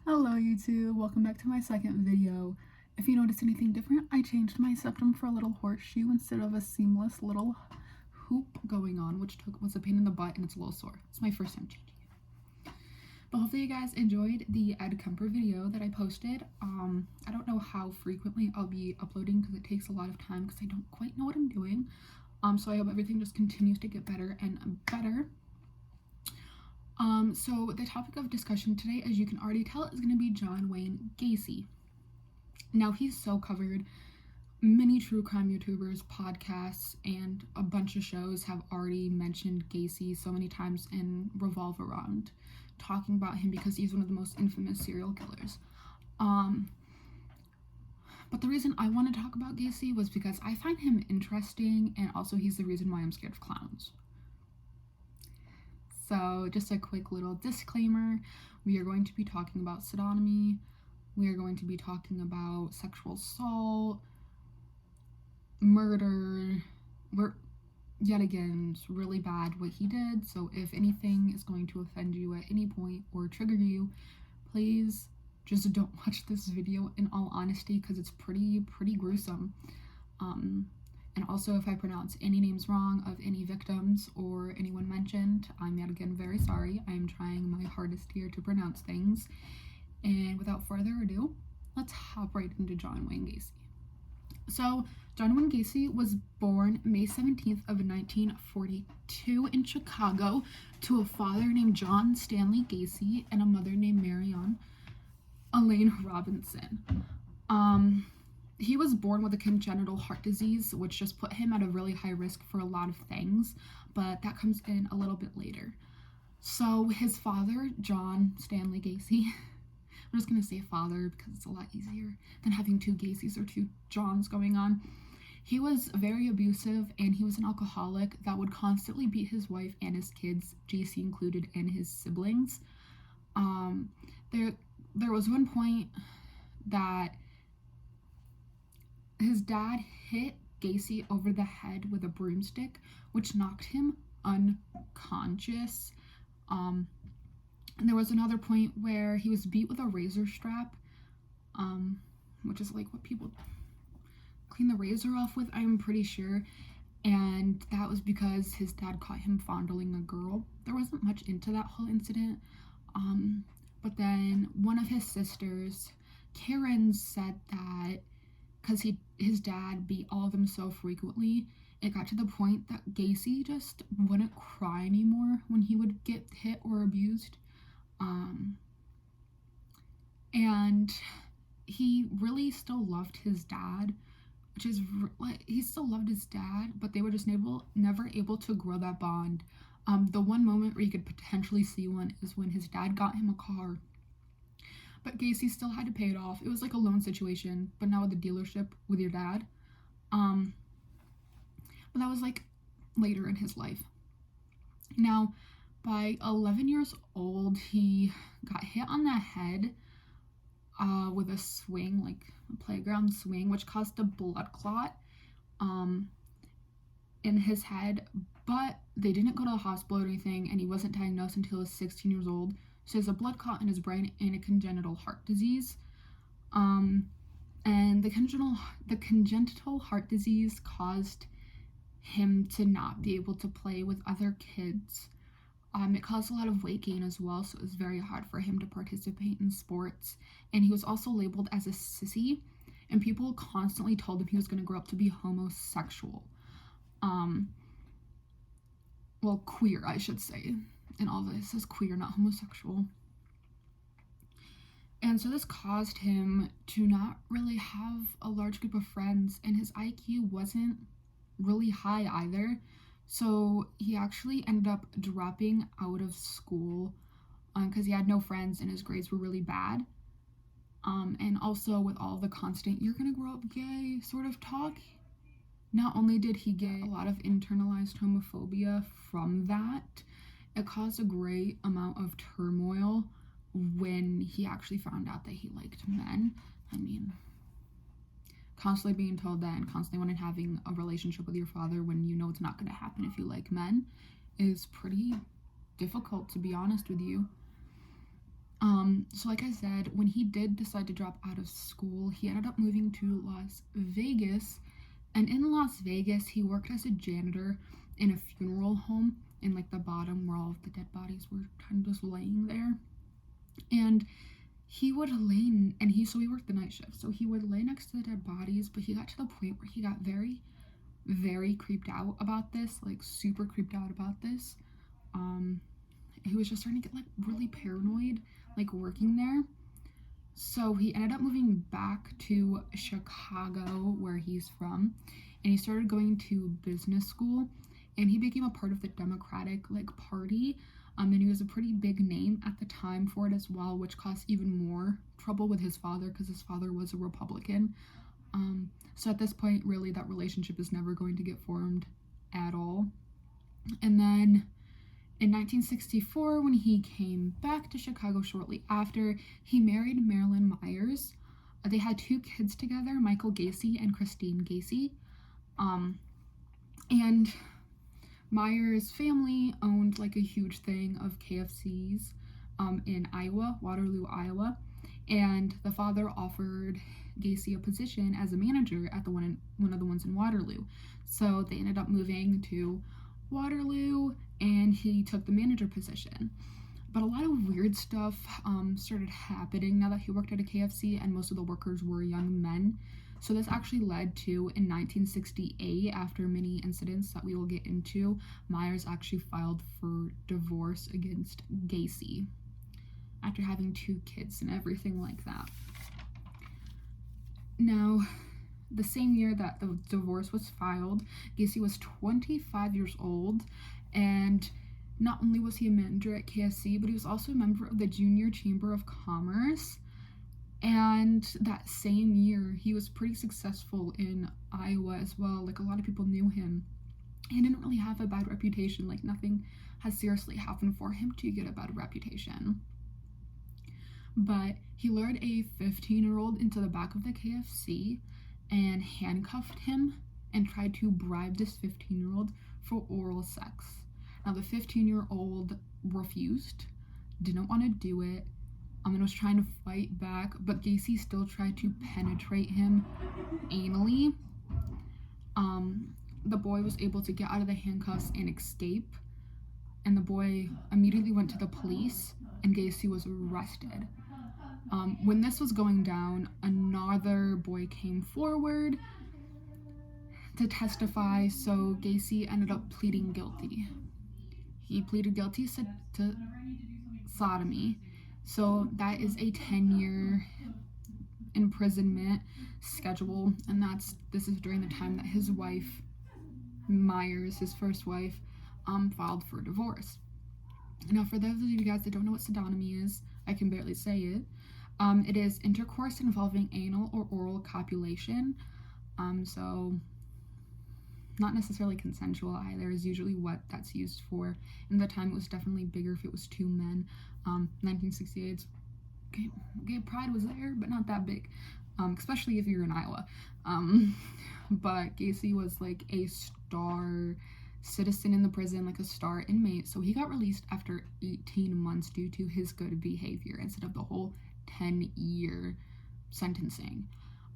Hello YouTube, welcome back to my second video. If you notice anything different, I changed my septum for a little horseshoe instead of a seamless little hoop going on, which was a pain in the butt and it's a little sore. It's my first time changing it. But hopefully you guys enjoyed the Ed Kemper video that I posted. I don't know how frequently I'll be uploading because it takes a lot of time because I don't quite know what I'm doing. So I hope everything just continues to get better and better. So the topic of discussion today, as you can already tell, is going to be John Wayne Gacy. Now, he's so covered. Many true crime YouTubers, podcasts, and a bunch of shows have already mentioned Gacy so many times and revolve around talking about him because he's one of the most infamous serial killers. But the reason I want to talk about Gacy was because I find him interesting, and also he's the reason why I'm scared of clowns. So just a quick little disclaimer, we are going to be talking about sodomy, we are going to be talking about sexual assault, murder, yet again, it's really bad what he did, so if anything is going to offend you at any point or trigger you, please just don't watch this video in all honesty because it's pretty gruesome. And also, if I pronounce any names wrong of any victims or anyone mentioned, I'm yet again very sorry. I am trying my hardest here to pronounce things. And without further ado, let's hop right into John Wayne Gacy. So, John Wayne Gacy was born May 17th of 1942 in Chicago to a father named John Stanley Gacy and a mother named Marion Elaine Robinson. He was born with a congenital heart disease, which just put him at a really high risk for a lot of things, but that comes in a little bit later. So his father, John Stanley Gacy, I'm just going to say father because it's a lot easier than having two Gacys or two Johns going on. He was very abusive, and he was an alcoholic that would constantly beat his wife and his kids, JC included, and his siblings. There was one point that his dad hit Gacy over the head with a broomstick, which knocked him unconscious. And there was another point where he was beat with a razor strap, which is like what people clean the razor off with, I'm pretty sure. And that was because his dad caught him fondling a girl. There wasn't much into that whole incident. But then one of his sisters, Karen, said that because his dad beat all of them so frequently, it got to the point that Gacy just wouldn't cry anymore when he would get hit or abused. And he really still loved his dad, which is like, he still loved his dad, but they were just never able to grow that bond. The one moment where you could potentially see one is when his dad got him a car, but Gacy still had to pay it off. It was like a loan situation, but now with the dealership with your dad. But that was like later in his life. Now, by 11 years old, he got hit on the head with a swing, like a playground swing, which caused a blood clot in his head, but they didn't go to the hospital or anything, and he wasn't diagnosed until he was 16 years old. So he has a blood clot in his brain and a congenital heart disease. And the congenital heart disease caused him to not be able to play with other kids. It caused a lot of weight gain as well, so it was very hard for him to participate in sports. And he was also labeled as a sissy, and people constantly told him he was going to grow up to be homosexual. Well, queer, I should say. And all this is queer, not homosexual. And so this caused him to not really have a large group of friends, and his IQ wasn't really high either. So he actually ended up dropping out of school because he had no friends and his grades were really bad. And also with all the constant, you're gonna grow up gay sort of talk, not only did he get a lot of internalized homophobia from that, it caused a great amount of turmoil when he actually found out that he liked men. I mean, constantly being told that and constantly wanting having a relationship with your father when you know it's not going to happen if you like men is pretty difficult, to be honest with you. So like I said, when he did decide to drop out of school, he ended up moving to Las Vegas. And in Las Vegas, he worked as a janitor in a funeral home in like the bottom where all of the dead bodies were kind of just laying there. And he would lay, and he worked the night shift, so he would lay next to the dead bodies, but he got to the point where he got very, very creeped out about this, like super creeped out about this. He was just starting to get like really paranoid, like working there. So he ended up moving back to Chicago, where he's from, and he started going to business school, and he became a part of the Democratic like party. And he was a pretty big name at the time for it as well, which caused even more trouble with his father because his father was a Republican. So at this point, really, that relationship is never going to get formed at all. And then in 1964, when he came back to Chicago shortly after, he married Marilyn Myers. They had 2 kids together, Michael Gacy and Christine Gacy. And Myers' family owned like a huge thing of KFCs in Iowa, Waterloo, Iowa. And the father offered Gacy a position as a manager at one of the ones in Waterloo. So they ended up moving to Waterloo, and he took the manager position. But a lot of weird stuff started happening now that he worked at a KFC, and most of the workers were young men. So this actually led to, in 1968, after many incidents that we will get into, Myers actually filed for divorce against Gacy after having 2 kids and everything like that. Now, the same year that the divorce was filed, Gacy was 25 years old, and not only was he a manager at KFC, but he was also a member of the Junior Chamber of Commerce. And that same year, he was pretty successful in Iowa as well. Like, a lot of people knew him. He didn't really have a bad reputation. Like, nothing has seriously happened for him to get a bad reputation. But he lured a 15-year-old into the back of the KFC and handcuffed him and tried to bribe this 15-year-old for oral sex. Now, the 15-year-old refused, didn't want to do it, and was trying to fight back, but Gacy still tried to penetrate him anally. The boy was able to get out of the handcuffs and escape, and the boy immediately went to the police, and Gacy was arrested. When this was going down, another boy came forward to testify, so Gacy ended up pleading guilty. He pleaded guilty to sodomy, so that is a 10-year imprisonment schedule, and this is during the time that his wife, Myers, his first wife, filed for divorce. Now, for those of you guys that don't know what sodomy is, I can barely say it. It is intercourse involving anal or oral copulation. So not necessarily consensual either is usually what that's used for. In the time, it was definitely bigger if it was 2 men. 1968, gay pride was there, but not that big, especially if you're in Iowa. But Gacy was like a star citizen in the prison, like a star inmate, so he got released after 18 months due to his good behavior instead of the whole 10-year sentencing.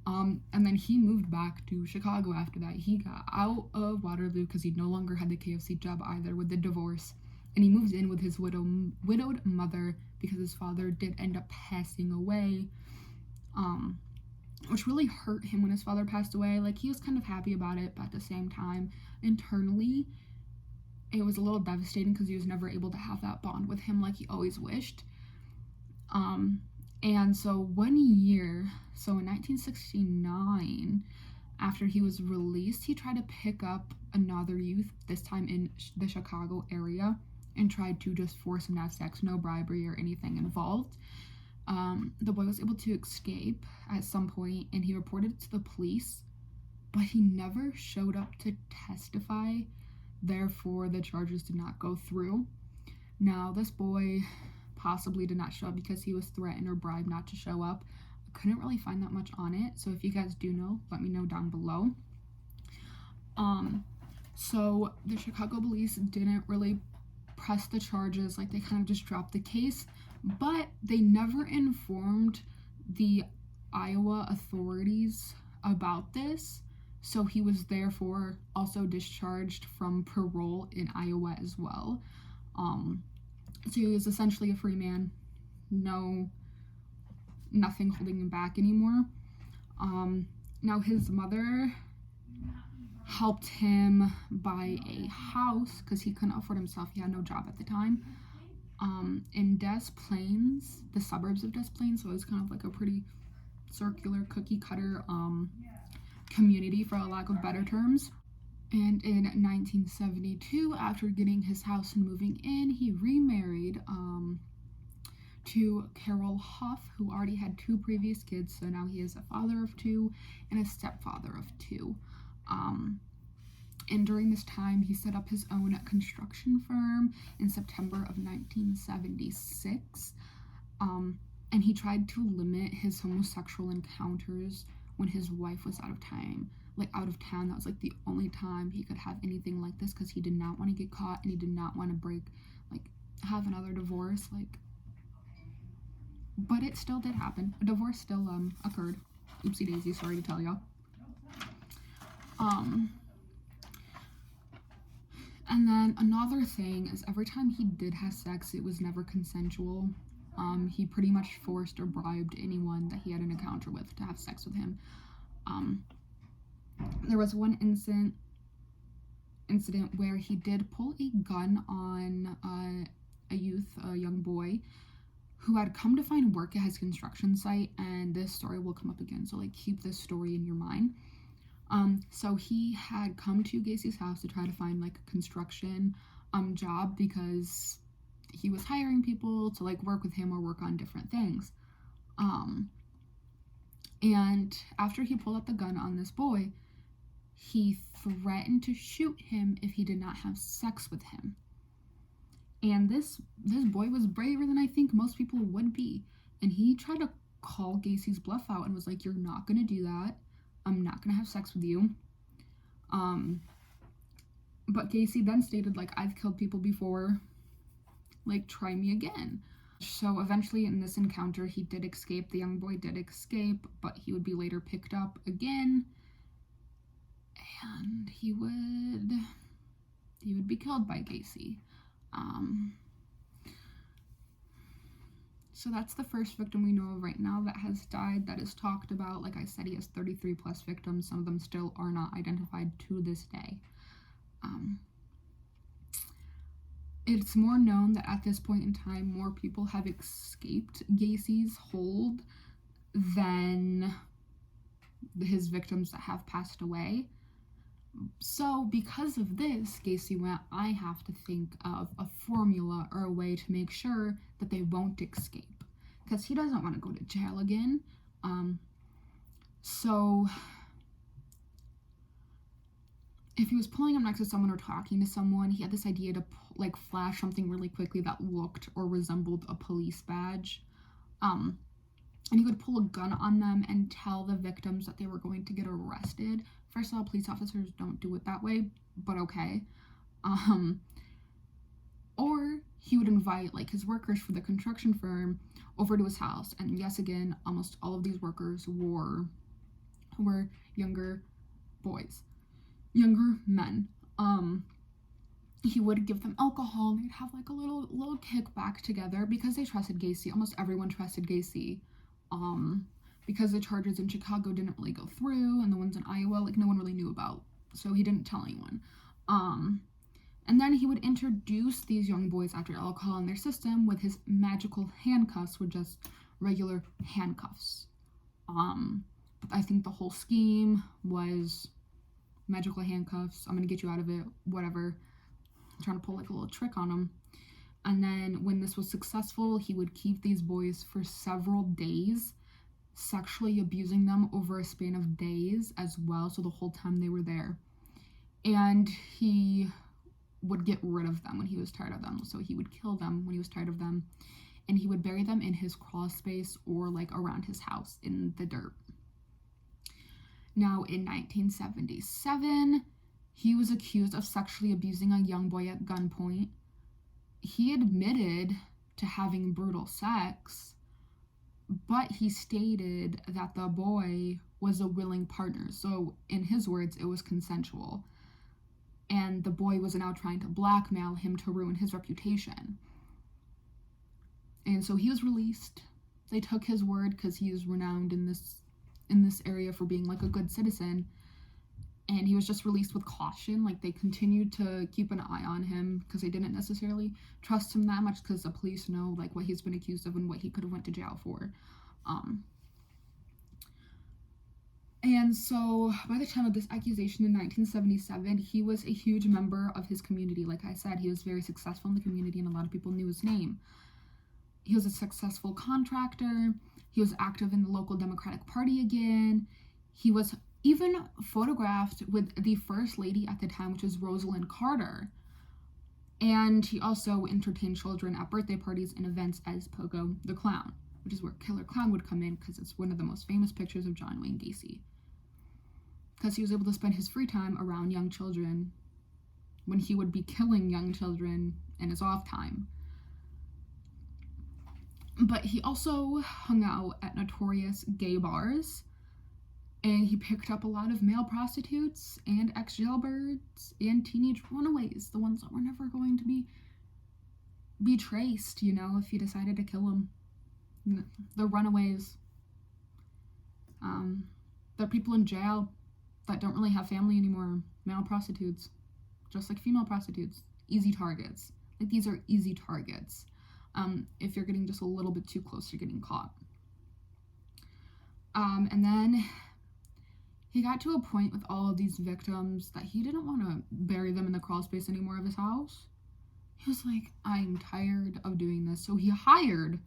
And then he moved back to Chicago after that. He got out of Waterloo because he no longer had the KFC job either with the divorce, and he moved in with his widowed mother because his father did end up passing away, which really hurt him when his father passed away. Like, he was kind of happy about it, but at the same time, internally, it was a little devastating because he was never able to have that bond with him like he always wished. And so 1 year, so in 1969, after he was released, he tried to pick up another youth, this time in the Chicago area, and tried to just force him to have sex, no bribery or anything involved. The boy was able to escape at some point, and he reported it to the police, but he never showed up to testify, therefore the charges did not go through. Now, this boy possibly did not show up because he was threatened or bribed not to show up. I couldn't really find that much on it, so if you guys do know, let me know down below. So the Chicago police didn't really press the charges, like they kind of just dropped the case, but they never informed the Iowa authorities about this, so he was therefore also discharged from parole in Iowa as well. So he was essentially a free man, nothing holding him back anymore. Now his mother helped him buy a house because he couldn't afford himself. He had no job at the time. In Des Plaines, the suburbs of Des Plaines, so it was kind of like a pretty circular cookie cutter community, for a lack of better terms. And in 1972, after getting his house and moving in, he remarried to Carroll Huff, who already had 2 previous kids, so now he is a father of 2 and a stepfather of 2. And during this time, he set up his own construction firm in September of 1976. And he tried to limit his homosexual encounters when his wife was out of town. That was like the only time he could have anything like this, because he did not want to get caught and he did not want to have another divorce. But it still did happen. A divorce still occurred. Oopsie daisy, sorry to tell y'all. And then another thing is, every time he did have sex, it was never consensual. He pretty much forced or bribed anyone that he had an encounter with to have sex with him. There was one incident where he did pull a gun on a young boy, who had come to find work at his construction site, and this story will come up again, so keep this story in your mind. So he had come to Gacy's house to try to find a construction job, because he was hiring people to work with him or work on different things. And after he pulled out the gun on this boy, he threatened to shoot him if he did not have sex with him. And this boy was braver than I think most people would be. And he tried to call Gacy's bluff out and was like, "You're not going to do that. I'm not going to have sex with you." But Gacy then stated, "I've killed people before. Try me again." So eventually in this encounter, he did escape. The young boy did escape, but he would be later picked up again. And he would be killed by Gacy. So that's the first victim we know of right now that has died, that is talked about. Like I said, he has 33 plus victims. Some of them still are not identified to this day. It's more known that at this point in time, more people have escaped Gacy's hold than his victims that have passed away. So because of this, Gacy went, "I have to think of a formula or a way to make sure that they won't escape," because he doesn't want to go to jail again. So if he was pulling up next to someone or talking to someone, he had this idea to flash something really quickly that looked or resembled a police badge. And he would pull a gun on them and tell the victims that they were going to get arrested. First of all, police officers don't do it that way, but okay. Or he would invite his workers for the construction firm over to his house. And yes, again, almost all of these workers were younger boys, younger men. He would give them alcohol, and they'd have a little kickback together because they trusted Gacy. Almost everyone trusted Gacy. Because the charges in Chicago didn't really go through, and the ones in Iowa, no one really knew about, so he didn't tell anyone. And then he would introduce these young boys after alcohol in their system with his magical handcuffs, with just regular handcuffs. I think the whole scheme was magical handcuffs. I'm gonna get you out of it, whatever. I'm trying to pull a little trick on them. And then when this was successful, he would keep these boys for several days, sexually abusing them over a span of days as well, so the whole time they were there. And he would get rid of them when he was tired of them. So he would kill them when he was tired of them, and he would bury them in his crawl space or around his house in the dirt. Now, in 1977, he was accused of sexually abusing a young boy at gunpoint. He admitted to having brutal sex, but he stated that the boy was a willing partner. So in his words, it was consensual. And the boy was now trying to blackmail him to ruin his reputation. And so he was released. They took his word because he is renowned in this area for being like a good citizen. And he was just released with caution. Like, they continued to keep an eye on him because they didn't necessarily trust him that much, because the police know like what he's been accused of and what he could have went to jail for. And so by the time of this accusation in 1977, he was a huge member of his community. Like I said, he was very successful in the community and a lot of people knew his name. He was a successful contractor. He was active in the local Democratic Party again. He was even photographed with the first lady at the time, which was Rosalind Carter. And he also entertained children at birthday parties and events as Pogo the Clown, which is where Killer Clown would come in, because it's one of the most famous pictures of John Wayne Gacy. Because he was able to spend his free time around young children when he would be killing young children in his off time. But he also hung out at notorious gay bars, and he picked up a lot of male prostitutes and ex-jailbirds and teenage runaways, the ones that were never going to be traced, you know, if he decided to kill them. The runaways. There are people in jail that don't really have family anymore. Male prostitutes. Just like female prostitutes. Easy targets. Like, these are easy targets. If you're getting just a little bit too close to getting caught. And then he got to a point with all of these victims that he didn't want to bury them in the crawl space anymore of his house. He was like, I'm tired of doing this. So he hired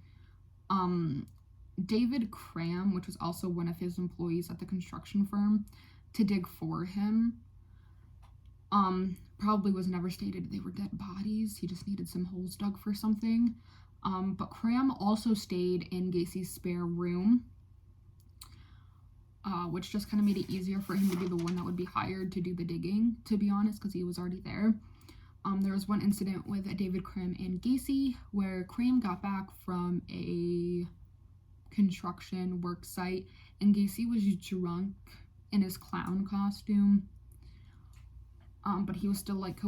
David Cram, which was also one of his employees at the construction firm, to dig for him. Probably was never stated they were dead bodies. He just needed some holes dug for something. But Cram also stayed in Gacy's spare room, which just kind of made it easier for him to be the one that would be hired to do the digging, to be honest, because he was already there. There was one incident with David Cram and Gacy where Cram got back from a construction work site and Gacy was drunk in his clown costume. But he was still like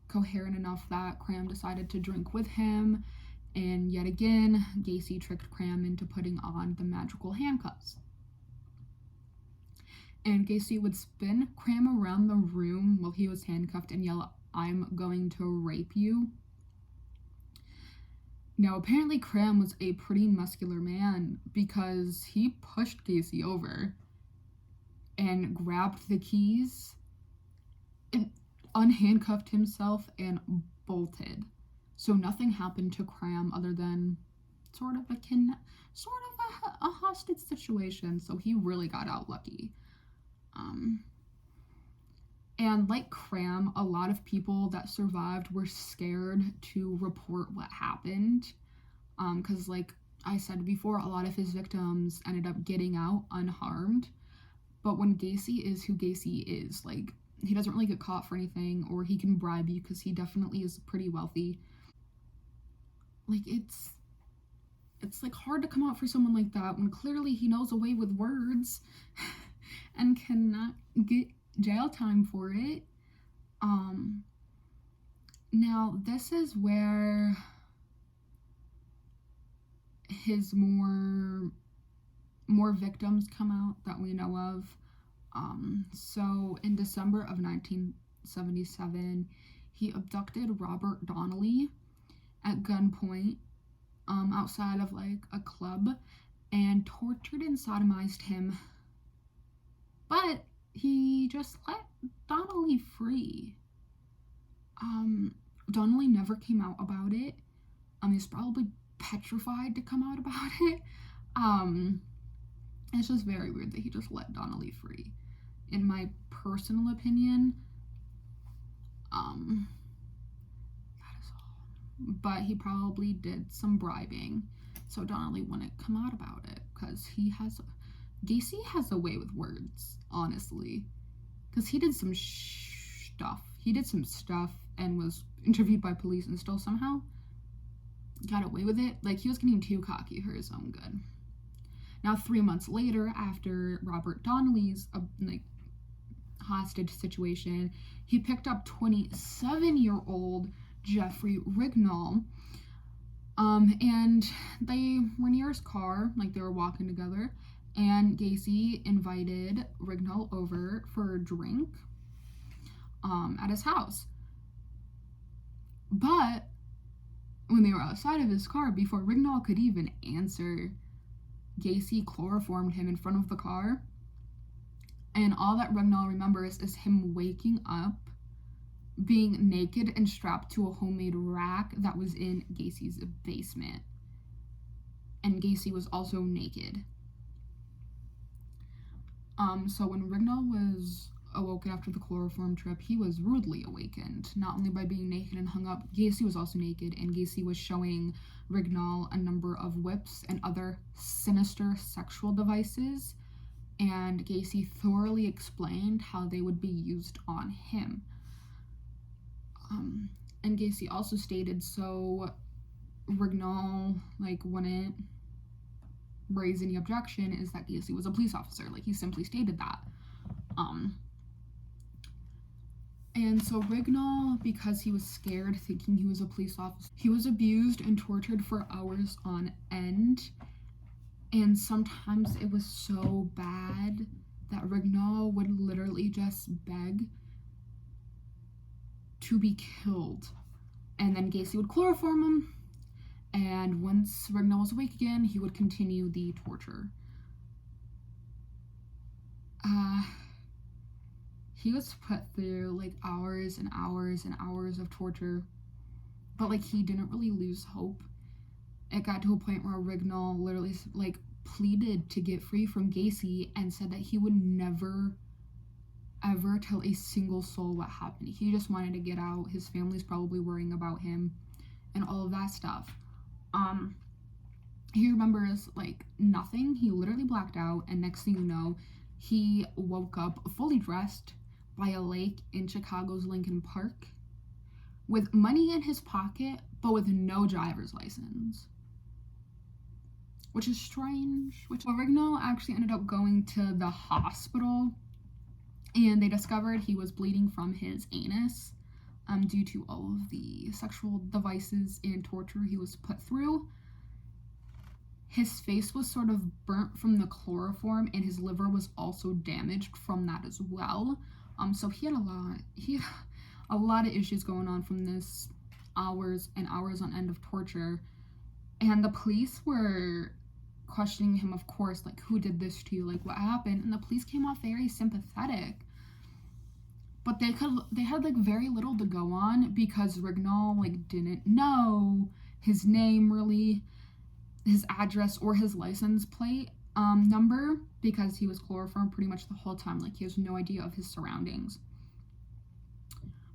coherent enough that Cram decided to drink with him, and yet again Gacy tricked Cram into putting on the magical handcuffs. And Gacy would spin Cram around the room while he was handcuffed and yell, "I'm going to rape you." Now, apparently Cram was a pretty muscular man because he pushed Gacy over and grabbed the keys and unhandcuffed himself and bolted. So nothing happened to Cram other than sort of a hostage situation. So he really got out lucky. And like Cram, a lot of people that survived were scared to report what happened. Because like I said before, a lot of his victims ended up getting out unharmed. But when Gacy is who Gacy is, like, he doesn't really get caught for anything, or he can bribe you because he definitely is pretty wealthy. Like, it's like hard to come out for someone like that when clearly he knows a way with words and cannot get jail time for it. Now this is where his more victims come out that we know of. So in December of 1977, he abducted Robert Donnelly at gunpoint outside of like a club and tortured and sodomized him, but he just let Donnelly free. Donnelly never came out about it. He's probably petrified to come out about it. It's just very weird that he just let Donnelly free. In my personal opinion, that is all. But he probably did some bribing, so Donnelly wouldn't come out about it, because Gacy has a way with words, honestly, because he did some stuff. He did some stuff and was interviewed by police and still somehow got away with it. Like, he was getting too cocky for his own good. Now, 3 months later, after Robert Donnelly's hostage situation, he picked up 27-year-old Jeffrey Rivnel, and they were near his car, like they were walking together, and Gacy invited Rivnel over for a drink at his house. But when they were outside of his car, before Rivnel could even answer, Gacy chloroformed him in front of the car. And all that Rivnel remembers is him waking up, being naked and strapped to a homemade rack that was in Gacy's basement. And Gacy was also naked. So when Rivnel was awoken after the chloroform trip, he was rudely awakened, not only by being naked and hung up. Gacy was also naked, and Gacy was showing Rivnel a number of whips and other sinister sexual devices, and Gacy thoroughly explained how they would be used on him. And Gacy also stated so Rivnel wouldn't raise any objection, is that Gacy was a police officer. He simply stated that. And so Rivnel, because he was scared, thinking he was a police officer, he was abused and tortured for hours on end. And sometimes it was so bad that Rivnel would literally just beg to be killed. And then Gacy would chloroform him, and once Rivnel was awake again, he would continue the torture. He was put through hours and hours and hours of torture, but he didn't really lose hope. It got to a point where Rivnel literally pleaded to get free from Gacy and said that he would never ever tell a single soul what happened. He just wanted to get out. His family's probably worrying about him and all of that stuff. He remembers nothing. He literally blacked out, and next thing you know, he woke up fully dressed by a lake in Chicago's Lincoln Park with money in his pocket, but with no driver's license. Which is strange. Rivnel actually ended up going to the hospital, and they discovered he was bleeding from his anus due to all of the sexual devices and torture he was put through. His face was sort of burnt from the chloroform, and his liver was also damaged from that as well. So he had a lot of issues going on from this hours and hours on end of torture. And the police were questioning him, of course, who did this to you? What happened? And the police came off very sympathetic. But they had very little to go on, because Rivnel didn't know his name really, his address, or his license plate number, because he was chloroformed pretty much the whole time. He has no idea of his surroundings.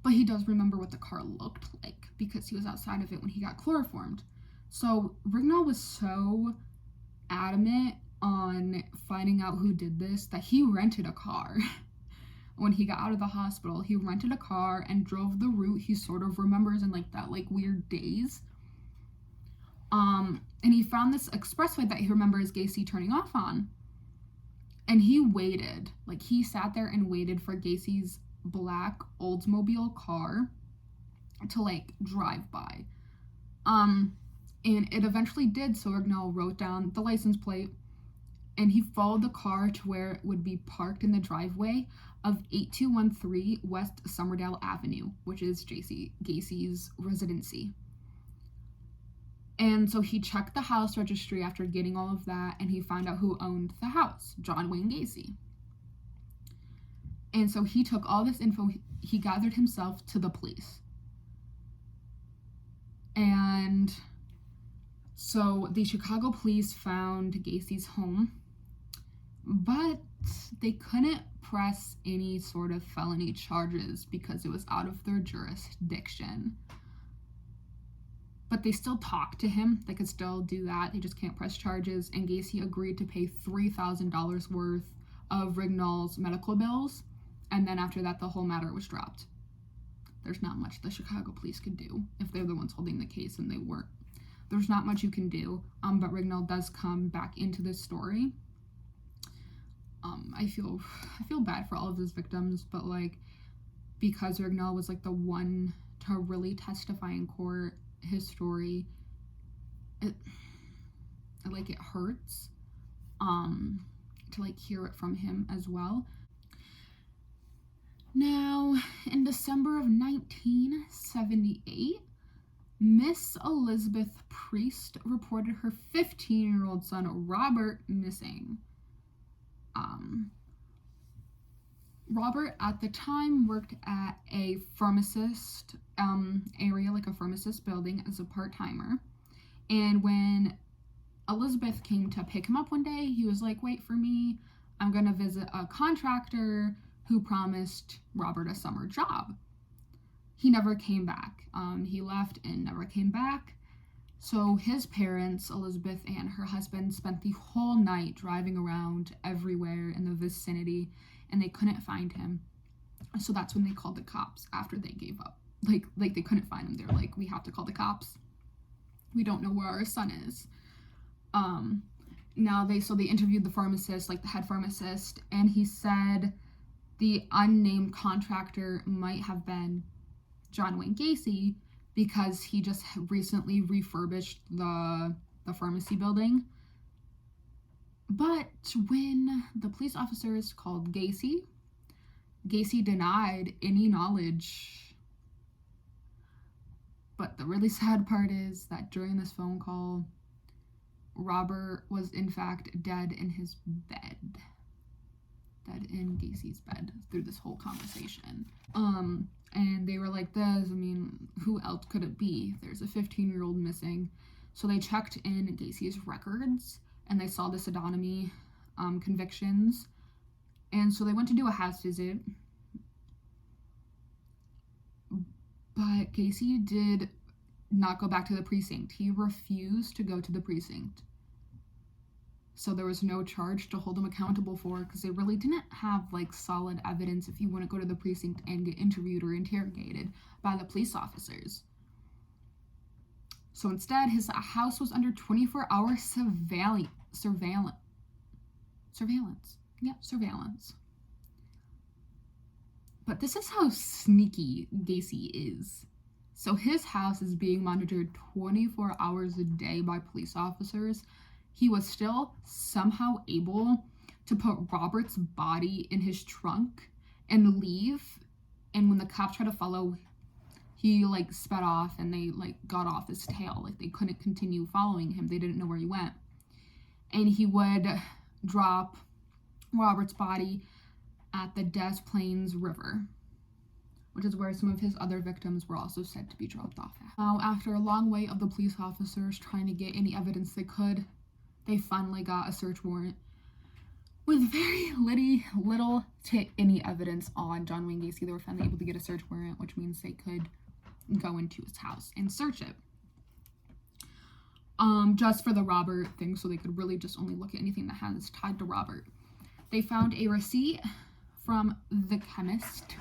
But he does remember what the car looked like, because he was outside of it when he got chloroformed. So Rivnel was so adamant on finding out who did this that he rented a car. When he got out of the hospital, he rented a car and drove the route he sort of remembers in that weird daze. And he found this expressway that he remembers Gacy turning off on. And he waited. He sat there and waited for Gacy's black Oldsmobile car to drive by. And it eventually did, so Rivnel wrote down the license plate, and he followed the car to where it would be parked in the driveway of 8213 West Somerdale Avenue, which is Gacy's residency. And so he checked the house registry after getting all of that, and he found out who owned the house, John Wayne Gacy. And so he took all this info, he gathered himself to the police. And so the Chicago police found Gacy's home, but they couldn't press any sort of felony charges because it was out of their jurisdiction. But they still talked to him. They could still do that. They just can't press charges. And Gacy agreed to pay $3,000 worth of Rivnel's medical bills. And then after that, the whole matter was dropped. There's not much the Chicago police could do if they're the ones holding the case, and they weren't. there's not much you can do, but Rivnel does come back into this story. I feel bad for all of his victims, but like, because Rivnel was like the one to really testify in court, his story, it hurts to like hear it from him as well. Now, in December of 1978, Miss Elizabeth Piste reported her 15-year-old son Robert missing. Robert at the time worked at a pharmacist area, like a pharmacist building, as a part-timer. And when Elizabeth came to pick him up one day, he was like, wait for me, I'm gonna visit a contractor who promised Robert a summer job. He never came back. He left and never came back. So his parents, Elizabeth and her husband, spent the whole night driving around everywhere in the vicinity, and they couldn't find him. So that's when they called the cops after they gave up. Like they couldn't find him. They were like, we have to call the cops. We don't know where our son is. Now they interviewed the pharmacist, like the head pharmacist, and he said the unnamed contractor might have been John Wayne Gacy, because he just recently refurbished the pharmacy building. But when the police officers called Gacy denied any knowledge. But the really sad part is that during this phone call, Robert was in fact dead in his bed. Dead in Gacy's bed through this whole conversation. And they were like, who else could it be? There's a 15-year-old missing. So they checked in Gacy's records, and they saw the sodomy convictions. And so they went to do a house visit. But Gacy did not go back to the precinct. He refused to go to the precinct. So there was no charge to hold him accountable for, because they really didn't have like solid evidence if you wouldn't go to the precinct and get interviewed or interrogated by the police officers. So instead, his house was under 24-hour surveillance. But this is how sneaky Gacy is. So his house is being monitored 24 hours a day by police officers. He was still somehow able to put Robert's body in his trunk and leave. And when the cops tried to follow, he like sped off, and they like got off his tail. Like they couldn't continue following him. They didn't know where he went. And he would drop Robert's body at the Des Plaines River, which is where some of his other victims were also said to be dropped off at. Now, after a long wait of the police officers trying to get any evidence they could, they finally got a search warrant with very little to any evidence on John Wayne Gacy. They were finally able to get a search warrant, which means they could go into his house and search it. Just for the Robert thing, so they could really just only look at anything that has tied to Robert. They found a receipt from the chemist.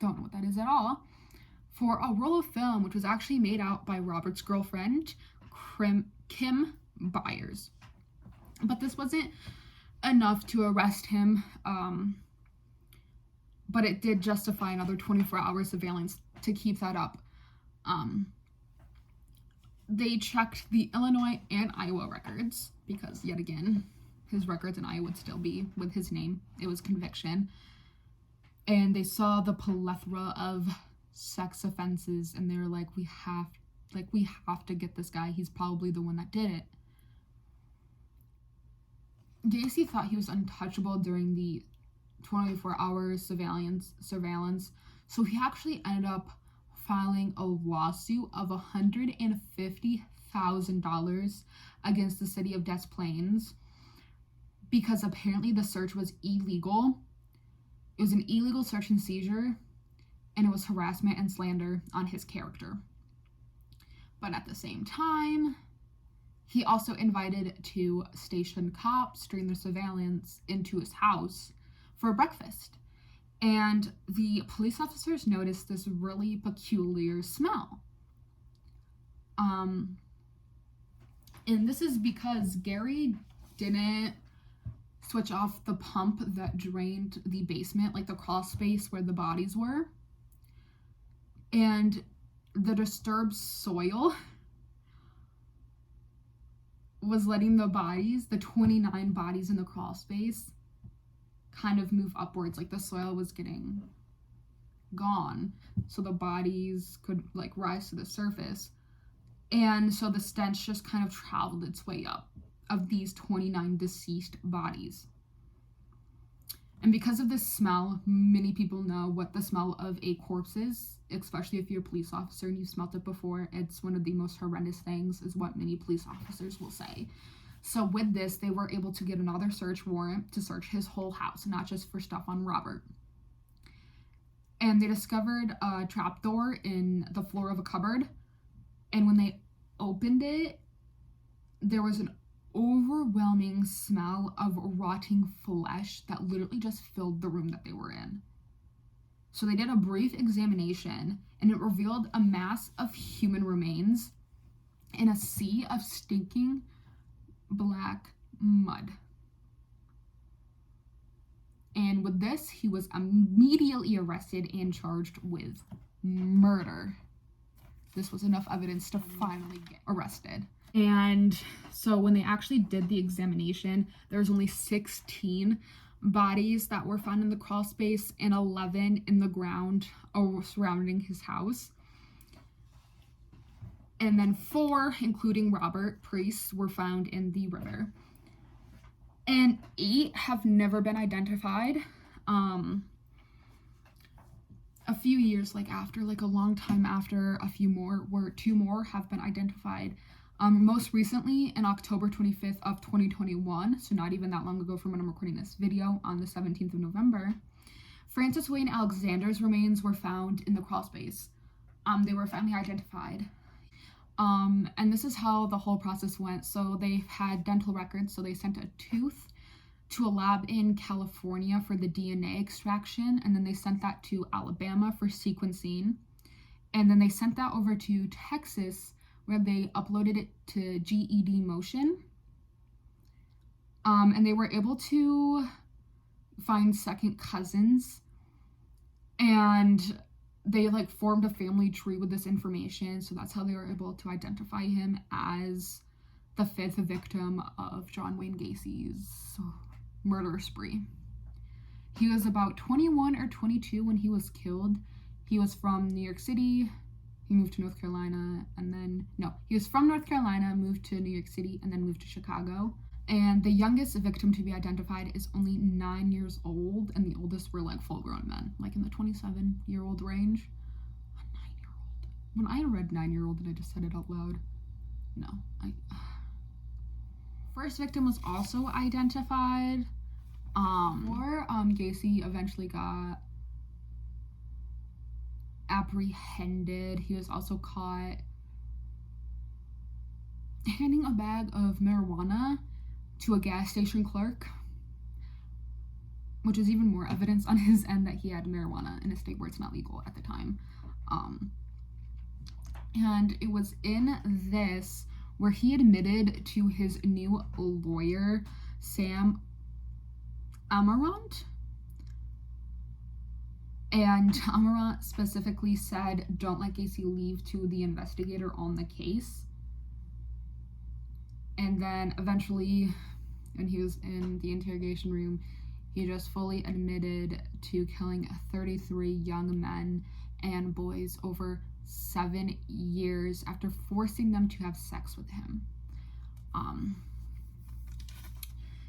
Don't know what that is at all. For a roll of film, which was actually made out by Robert's girlfriend, Kim Byers. But this wasn't enough to arrest him, but it did justify another 24-hour surveillance to keep that up. They checked the Illinois and Iowa records, because yet again, his records in Iowa would still be with his name. It was conviction. And they saw the plethora of sex offenses, and they were like, we have to get this guy. He's probably the one that did it. Gacy thought he was untouchable during the 24-hour surveillance, so he actually ended up filing a lawsuit of $150,000 against the city of Des Plaines, because apparently the search was illegal. It was an illegal search and seizure, and it was harassment and slander on his character. But at the same time, he also invited two station cops during the surveillance into his house for breakfast. And the police officers noticed this really peculiar smell. And this is because Gary didn't switch off the pump that drained the basement, like the crawl space where the bodies were. And the disturbed soil was letting the 29 bodies in the crawl space, kind of move upwards. Like the soil was getting gone, so the bodies could like rise to the surface. And so the stench just kind of traveled its way up of these 29 deceased bodies. And because of this smell, many people know what the smell of a corpse is, especially if you're a police officer and you've smelled it before. It's one of the most horrendous things, is what many police officers will say. So with this, they were able to get another search warrant to search his whole house, not just for stuff on Robert. And they discovered a trapdoor in the floor of a cupboard. And when they opened it, there was an overwhelming smell of rotting flesh that literally just filled the room that they were in. So they did a brief examination, and it revealed a mass of human remains in a sea of stinking black mud. And with this, he was immediately arrested and charged with murder. This was enough evidence to finally get arrested. And so when they actually did the examination, there was only 16 bodies that were found in the crawl space and 11 in the ground surrounding his house. And then 4, including Robert Priest, were found in the river. And 8 have never been identified. A few years after, a long time after, a few more, 2 more have been identified. Most recently, in October 25th of 2021, so not even that long ago from when I'm recording this video, on the 17th of November, Francis Wayne Alexander's remains were found in the crawl space. They were finally identified. And this is how the whole process went. So they had dental records, so they sent a tooth to a lab in California for the DNA extraction, and then they sent that to Alabama for sequencing, and then they sent that over to Texas, where they uploaded it to GED Motion, and they were able to find second cousins, and they formed a family tree with this information. So that's how they were able to identify him as the 5th victim of John Wayne Gacy's murder spree. He was about 21 or 22 when he was killed. He was from New York City. He moved to North Carolina, and then, he was from North Carolina, moved to New York City, and then moved to Chicago. And the youngest victim to be identified is only 9 years old, and the oldest were full-grown men, in the 27-year-old range. A 9-year-old. When I read 9-year-old and I just said it out loud, no. First victim was also identified. Before Gacy eventually got apprehended, he was also caught handing a bag of marijuana to a gas station clerk, which is even more evidence on his end that he had marijuana in a state where it's not legal at the time. And it was in this where he admitted to his new lawyer, Sam Amarant. And Amarant specifically said, "Don't let Gacy leave to the investigator on the case." And then eventually, when he was in the interrogation room, he just fully admitted to killing 33 young men and boys over 7 years after forcing them to have sex with him.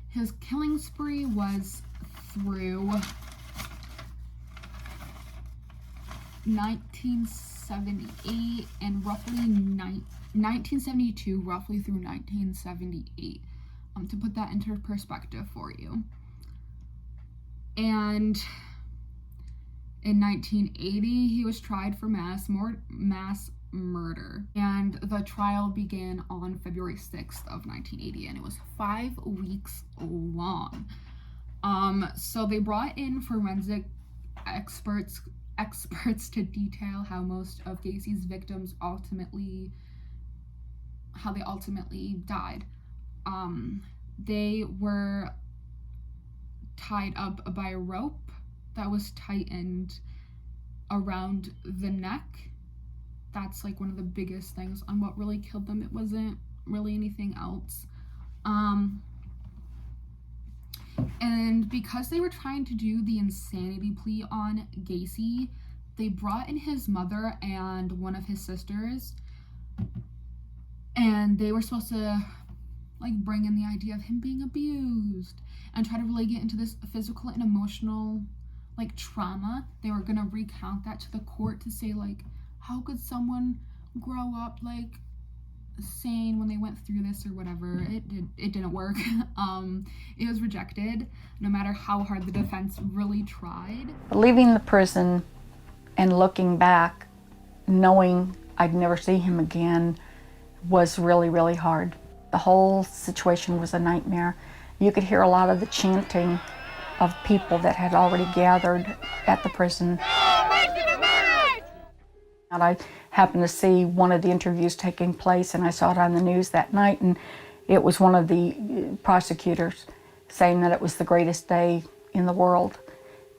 His killing spree was through 1978 and roughly 1972, roughly through 1978, to put that into perspective for you. And in 1980, he was tried for mass murder, and the trial began on February 6th of 1980, and it was 5 weeks long. So they brought in forensic experts to detail how most of Gacy's victims ultimately how they ultimately died. They were tied up by a rope that was tightened around the neck. That's like one of the biggest things on what really killed them. It wasn't really anything else. And because they were trying to do the insanity plea on Gacy, they brought in his mother and one of his sisters, and they were supposed to like bring in the idea of him being abused and try to really get into this physical and emotional like trauma. They were gonna recount that to the court to say like, how could someone grow up like sane when they went through this or whatever. It didn't work. It was rejected, no matter how hard the defense really tried. Leaving the prison and looking back, knowing I'd never see him again, was really, really hard. The whole situation was a nightmare. You could hear a lot of the chanting of people that had already gathered at the prison. And I happened to see one of the interviews taking place, and I saw it on the news that night, and it was one of the prosecutors saying that it was the greatest day in the world,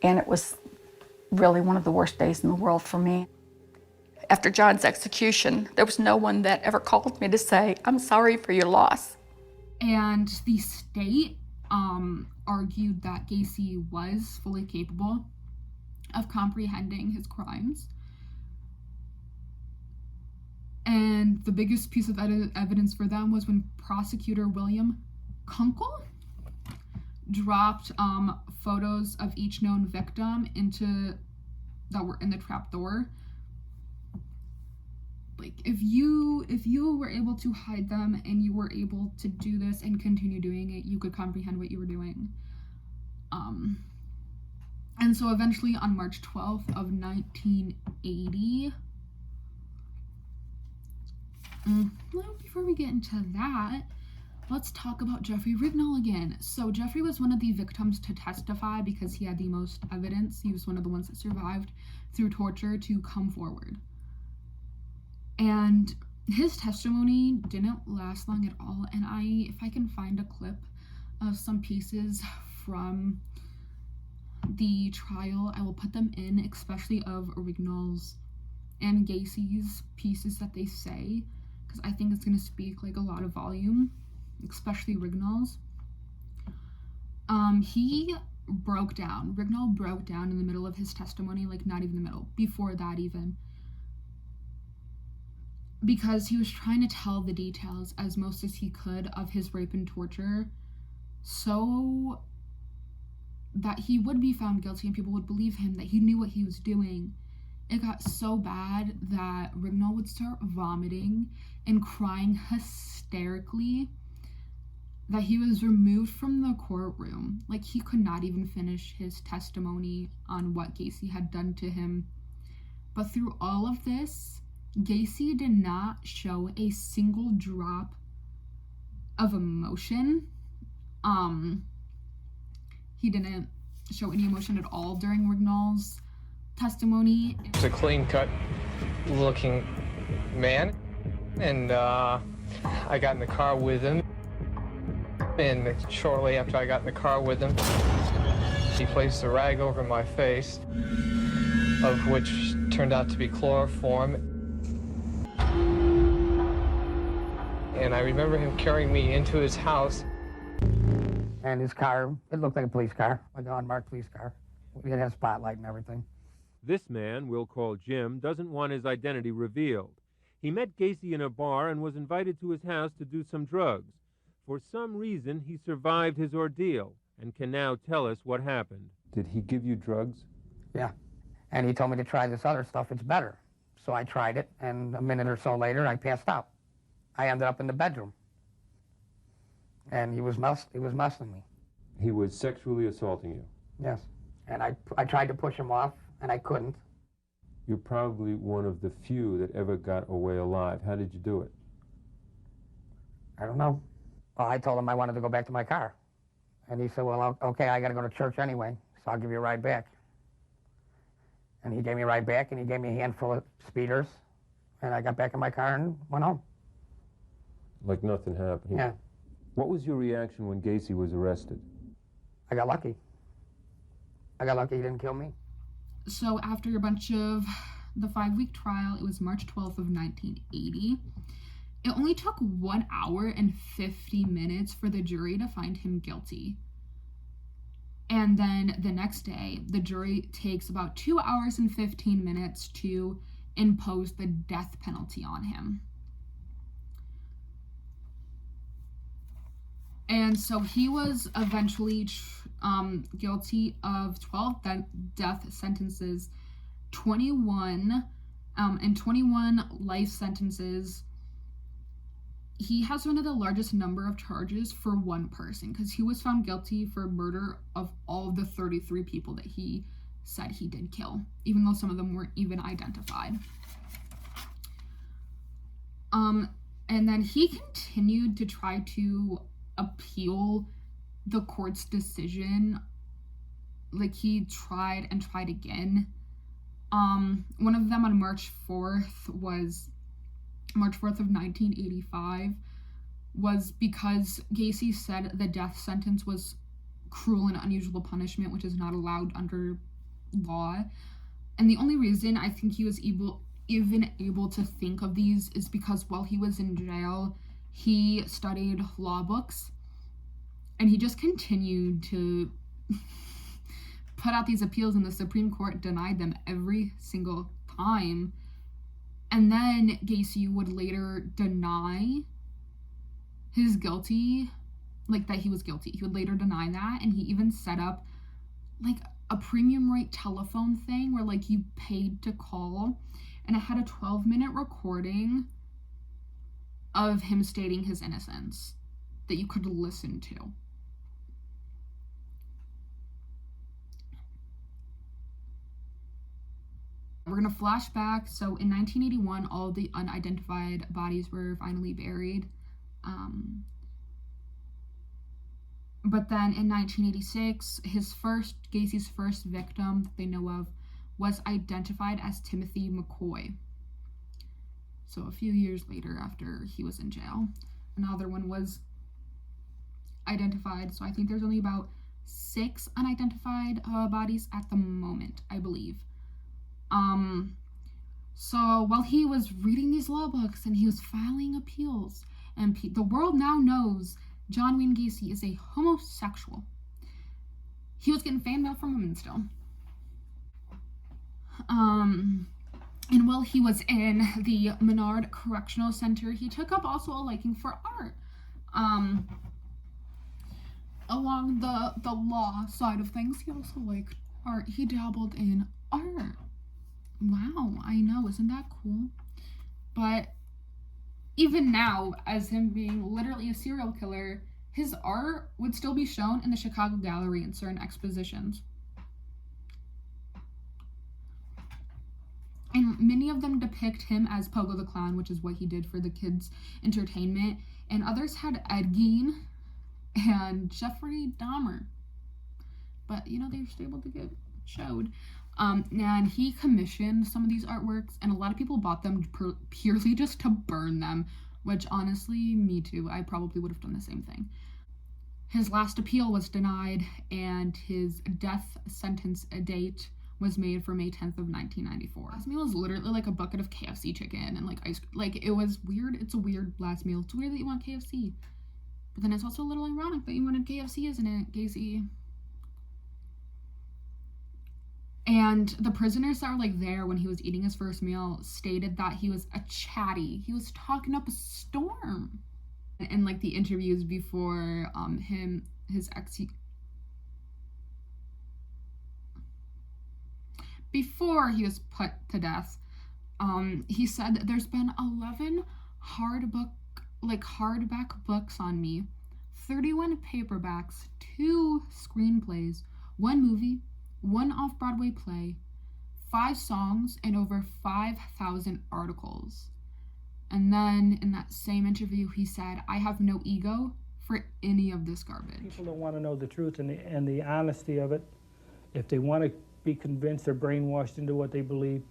and it was really one of the worst days in the world for me. After John's execution, there was no one that ever called me to say, I'm sorry for your loss. And the state argued that Gacy was fully capable of comprehending his crimes. And the biggest piece of evidence for them was when prosecutor William Kunkel dropped photos of each known victim that were in the trapdoor. Like, if you were able to hide them and you were able to do this and continue doing it, you could comprehend what you were doing. And so eventually on March 12th of 1980, well, before we get into that, let's talk about Jeffrey Rivnel again. So Jeffrey was one of the victims to testify because he had the most evidence. He was one of the ones that survived through torture to come forward. And his testimony didn't last long at all. And if I can find a clip of some pieces from the trial, I will put them in, especially of Rivnel's and Gacy's pieces that they say, because I think it's going to speak like a lot of volume, especially Rivnel's. Rivnel broke down in the middle of his testimony, like not even the middle, before that even, because he was trying to tell the details as most as he could of his rape and torture, so that he would be found guilty and people would believe him, that he knew what he was doing. It got so bad that Rivnel would start vomiting and crying hysterically, that he was removed from the courtroom. Like, he could not even finish his testimony on what Gacy had done to him. But through all of this, Gacy did not show a single drop of emotion. He didn't show any emotion at all during Rivnel's testimony. He's a clean-cut looking man, and I got in the car with him, and shortly after I got in the car with him, he placed a rag over my face, of which turned out to be chloroform. And I remember him carrying me into his house. And his car, it looked like a police car, like an unmarked police car. It had a spotlight and everything. This man, we'll call Jim, doesn't want his identity revealed. He met Gacy in a bar and was invited to his house to do some drugs. For some reason, he survived his ordeal and can now tell us what happened. Did he give you drugs? Yeah. And he told me to try this other stuff, it's better. So I tried it, and a minute or so later, I passed out. I ended up in the bedroom. And he was messing me. He was sexually assaulting you? Yes. And I tried to push him off, and I couldn't. You're probably one of the few that ever got away alive. How did you do it? I don't know. Well, I told him I wanted to go back to my car. And he said, well, okay, I got to go to church anyway, so I'll give you a ride back. And he gave me a ride back, and he gave me a handful of speeders, and I got back in my car and went home. Like nothing happened? Yeah. What was your reaction when Gacy was arrested? I got lucky. I got lucky he didn't kill me. So after a bunch of the 5-week trial, it was March 12th of 1980. It only took 1 hour and 50 minutes for the jury to find him guilty. And then the next day, the jury takes about 2 hours and 15 minutes to impose the death penalty on him. And so he was eventually guilty of 12 death sentences, 21 life sentences. He has one of the largest number of charges for one person, because he was found guilty for murder of all the 33 people that he said he did kill, even though some of them weren't even identified. And then he continued to try to appeal the court's decision. Like, he tried and tried again. One of them on March 4th of 1985 was because Gacy said the death sentence was cruel and unusual punishment, which is not allowed under law. And the only reason I think he was even able to think of these is because while he was in jail, he studied law books, and he just continued to put out these appeals, and the Supreme Court denied them every single time. And then Gacy would later deny his guilty, like that he was guilty. He would later deny that, and he even set up like a premium rate telephone thing where like you paid to call, and it had a 12-minute recording of him stating his innocence that you could listen to. We're going to flash back. So in 1981, all the unidentified bodies were finally buried. But then in 1986, Gacy's first victim that they know of was identified as Timothy Mccoy. So a few years later, after he was in jail, another one was identified. So I think there's only about 6 unidentified bodies at the moment, I believe. So while he was reading these law books and he was filing appeals, and the world now knows John Wayne Gacy is a homosexual. He was getting fan mail from women still. And while he was in the Menard Correctional Center, he took up also a liking for art. Along the law side of things, he also liked art. He dabbled in art. Wow, I know, isn't that cool? But even now, as him being literally a serial killer, his art would still be shown in the Chicago Gallery in certain expositions. And many of them depict him as Pogo the Clown, which is what he did for the kids' entertainment. And others had Ed Gein and Jeffrey Dahmer. But, you know, they were still able to get showed. And he commissioned some of these artworks, and a lot of people bought them purely just to burn them, which honestly, me too. I probably would have done the same thing. His last appeal was denied, and his death sentence date was made for May 10th of 1994. Last meal was literally like a bucket of KFC chicken and like ice cream. Like, it was weird. It's a weird last meal. It's weird that you want KFC. But then it's also a little ironic that you wanted KFC, isn't it, Gacy? And the prisoners that were like there when he was eating his first meal stated that he was a chatty. He was talking up a storm. And like the interviews before before he was put to death, he said that there's been 11 hardback books on me, 31 paperbacks, 2 screenplays, 1 movie, 1 off-Broadway play, 5 songs, and over 5,000 articles. And then in that same interview, he said, "I have no ego for any of this garbage." People don't want to know the truth and the honesty of it. If they want to be convinced or brainwashed into what they believe,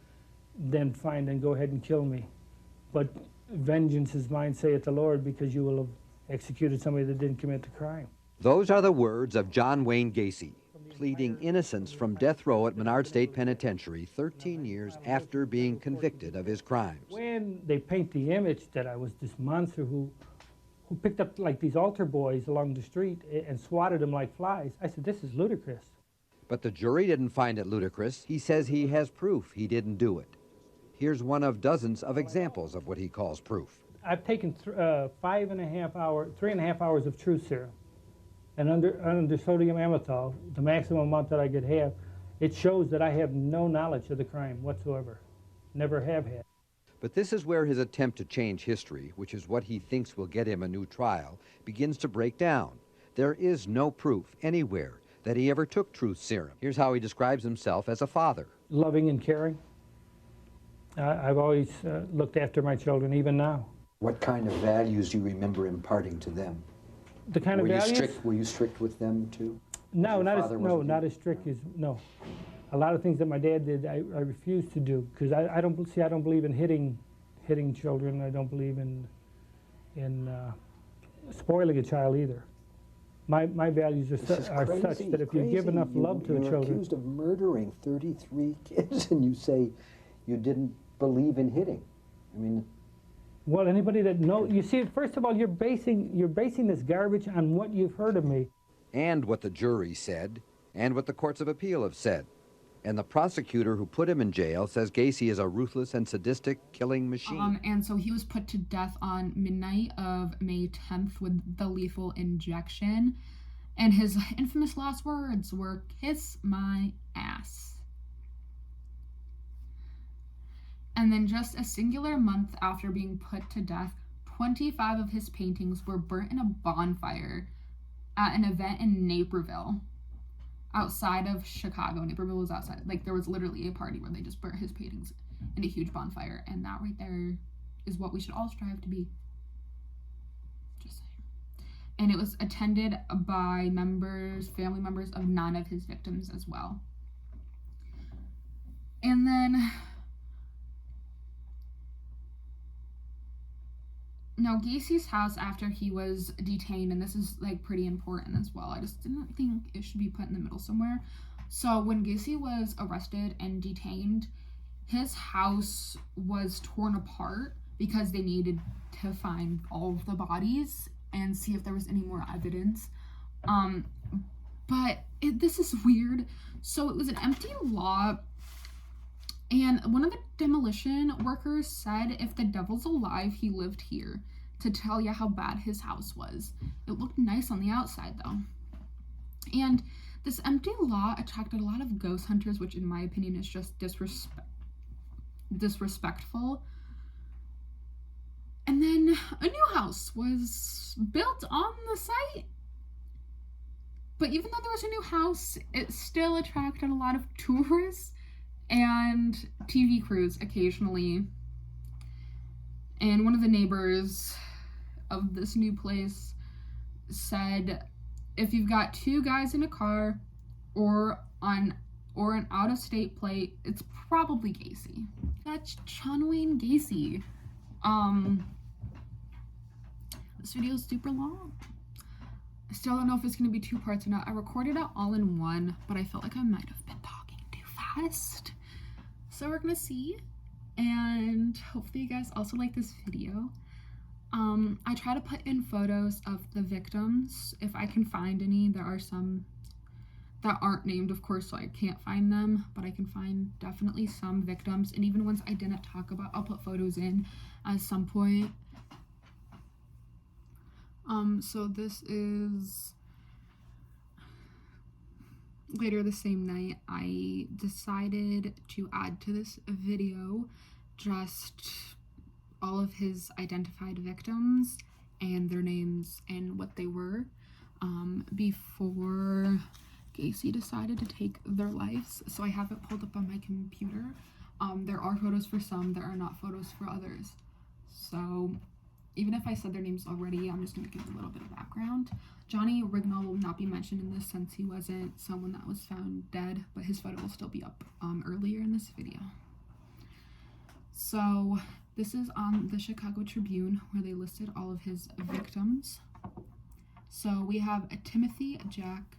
then fine, then go ahead and kill me. But vengeance is mine, saith the Lord, because you will have executed somebody that didn't commit the crime. Those are the words of John Wayne Gacy, pleading innocence from death row at Menard State Penitentiary 13 years after being convicted of his crimes. When they paint the image that I was this monster who picked up like these altar boys along the street and swatted them like flies, I said, this is ludicrous. But the jury didn't find it ludicrous. He says he has proof he didn't do it. Here's one of dozens of examples of what he calls proof. I've taken 3.5 hours of truth serum. And under sodium amytal, the maximum amount that I could have, it shows that I have no knowledge of the crime whatsoever. Never have had. But this is where his attempt to change history, which is what he thinks will get him a new trial, begins to break down. There is no proof anywhere that he ever took truth serum. Here's how he describes himself as a father. Loving and caring. I've always looked after my children, even now. What kind of values do you remember imparting to them? The kind of values? Were you strict with them too? No, not as strict as, no. A lot of things that my dad did, I refused to do, because I don't believe in hitting children. I don't believe in spoiling a child either. My values are such that if you give enough love to you're children... accused of murdering 33 kids, and you say you didn't believe in hitting. I mean... Well, anybody that knows... You see, first of all, you're basing this garbage on what you've heard of me. And what the jury said, and what the courts of appeal have said. And the prosecutor who put him in jail says Gacy is a ruthless and sadistic killing machine. And so he was put to death on midnight of May 10th with the lethal injection. And his infamous last words were, "Kiss my ass." And then just a singular month after being put to death, 25 of his paintings were burnt in a bonfire at an event in Naperville, outside of Chicago. Naperville was outside. Like, there was literally a party where they just burnt his paintings in a huge bonfire. And that right there is what we should all strive to be. Just saying. And it was attended by family members of none of his victims as well. And then... Now, Gacy's house, after he was detained, and this is, like, pretty important as well. I just didn't think it should be put in the middle somewhere. So, when Gacy was arrested and detained, his house was torn apart because they needed to find all of the bodies and see if there was any more evidence. But this is weird. So, it was an empty lot. And one of the demolition workers said, if the devil's alive, he lived here, to tell you how bad his house was. It looked nice on the outside, though. And this empty lot attracted a lot of ghost hunters, which in my opinion is just disrespectful. And then a new house was built on the site. But even though there was a new house, it still attracted a lot of tourists and TV crews occasionally. And one of the neighbors of this new place said, if you've got two guys in a car or an out-of-state plate, it's probably Gacy. That's John Wayne Gacy. This video is super long. I still don't know if it's going to be 2 parts or not. I recorded it all in one, but I felt like I might have been talking too fast. So we're gonna see, and hopefully you guys also like this video. I try to put in photos of the victims if I can find any. There are some that aren't named, of course, so I can't find them, but I can find definitely some victims, and even ones I didn't talk about, I'll put photos in at some point. So this is later the same night. I decided to add to this video just all of his identified victims and their names and what they were before Gacy decided to take their lives. So I have it pulled up on my computer. There are photos for some, there are not photos for others. So even if I said their names already, I'm just going to give a little bit of background. Johnny Rivnel will not be mentioned in this since he wasn't someone that was found dead, but his photo will still be up earlier in this video. So This is on the Chicago Tribune, where they listed all of his victims. So we have Timothy Jack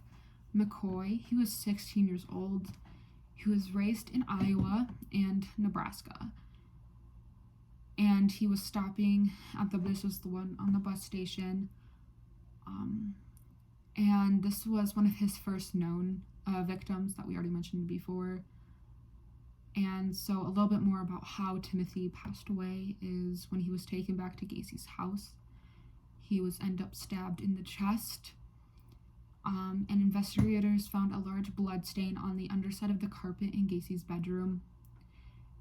Mccoy. He was 16 years old. He was raised in Iowa and Nebraska. And he was stopping at this was the one on the bus station. And this was one of his first known victims that we already mentioned before. And so a little bit more about how Timothy passed away is when he was taken back to Gacy's house. He was ended up stabbed in the chest. And investigators found a large blood stain on the underside of the carpet in Gacy's bedroom.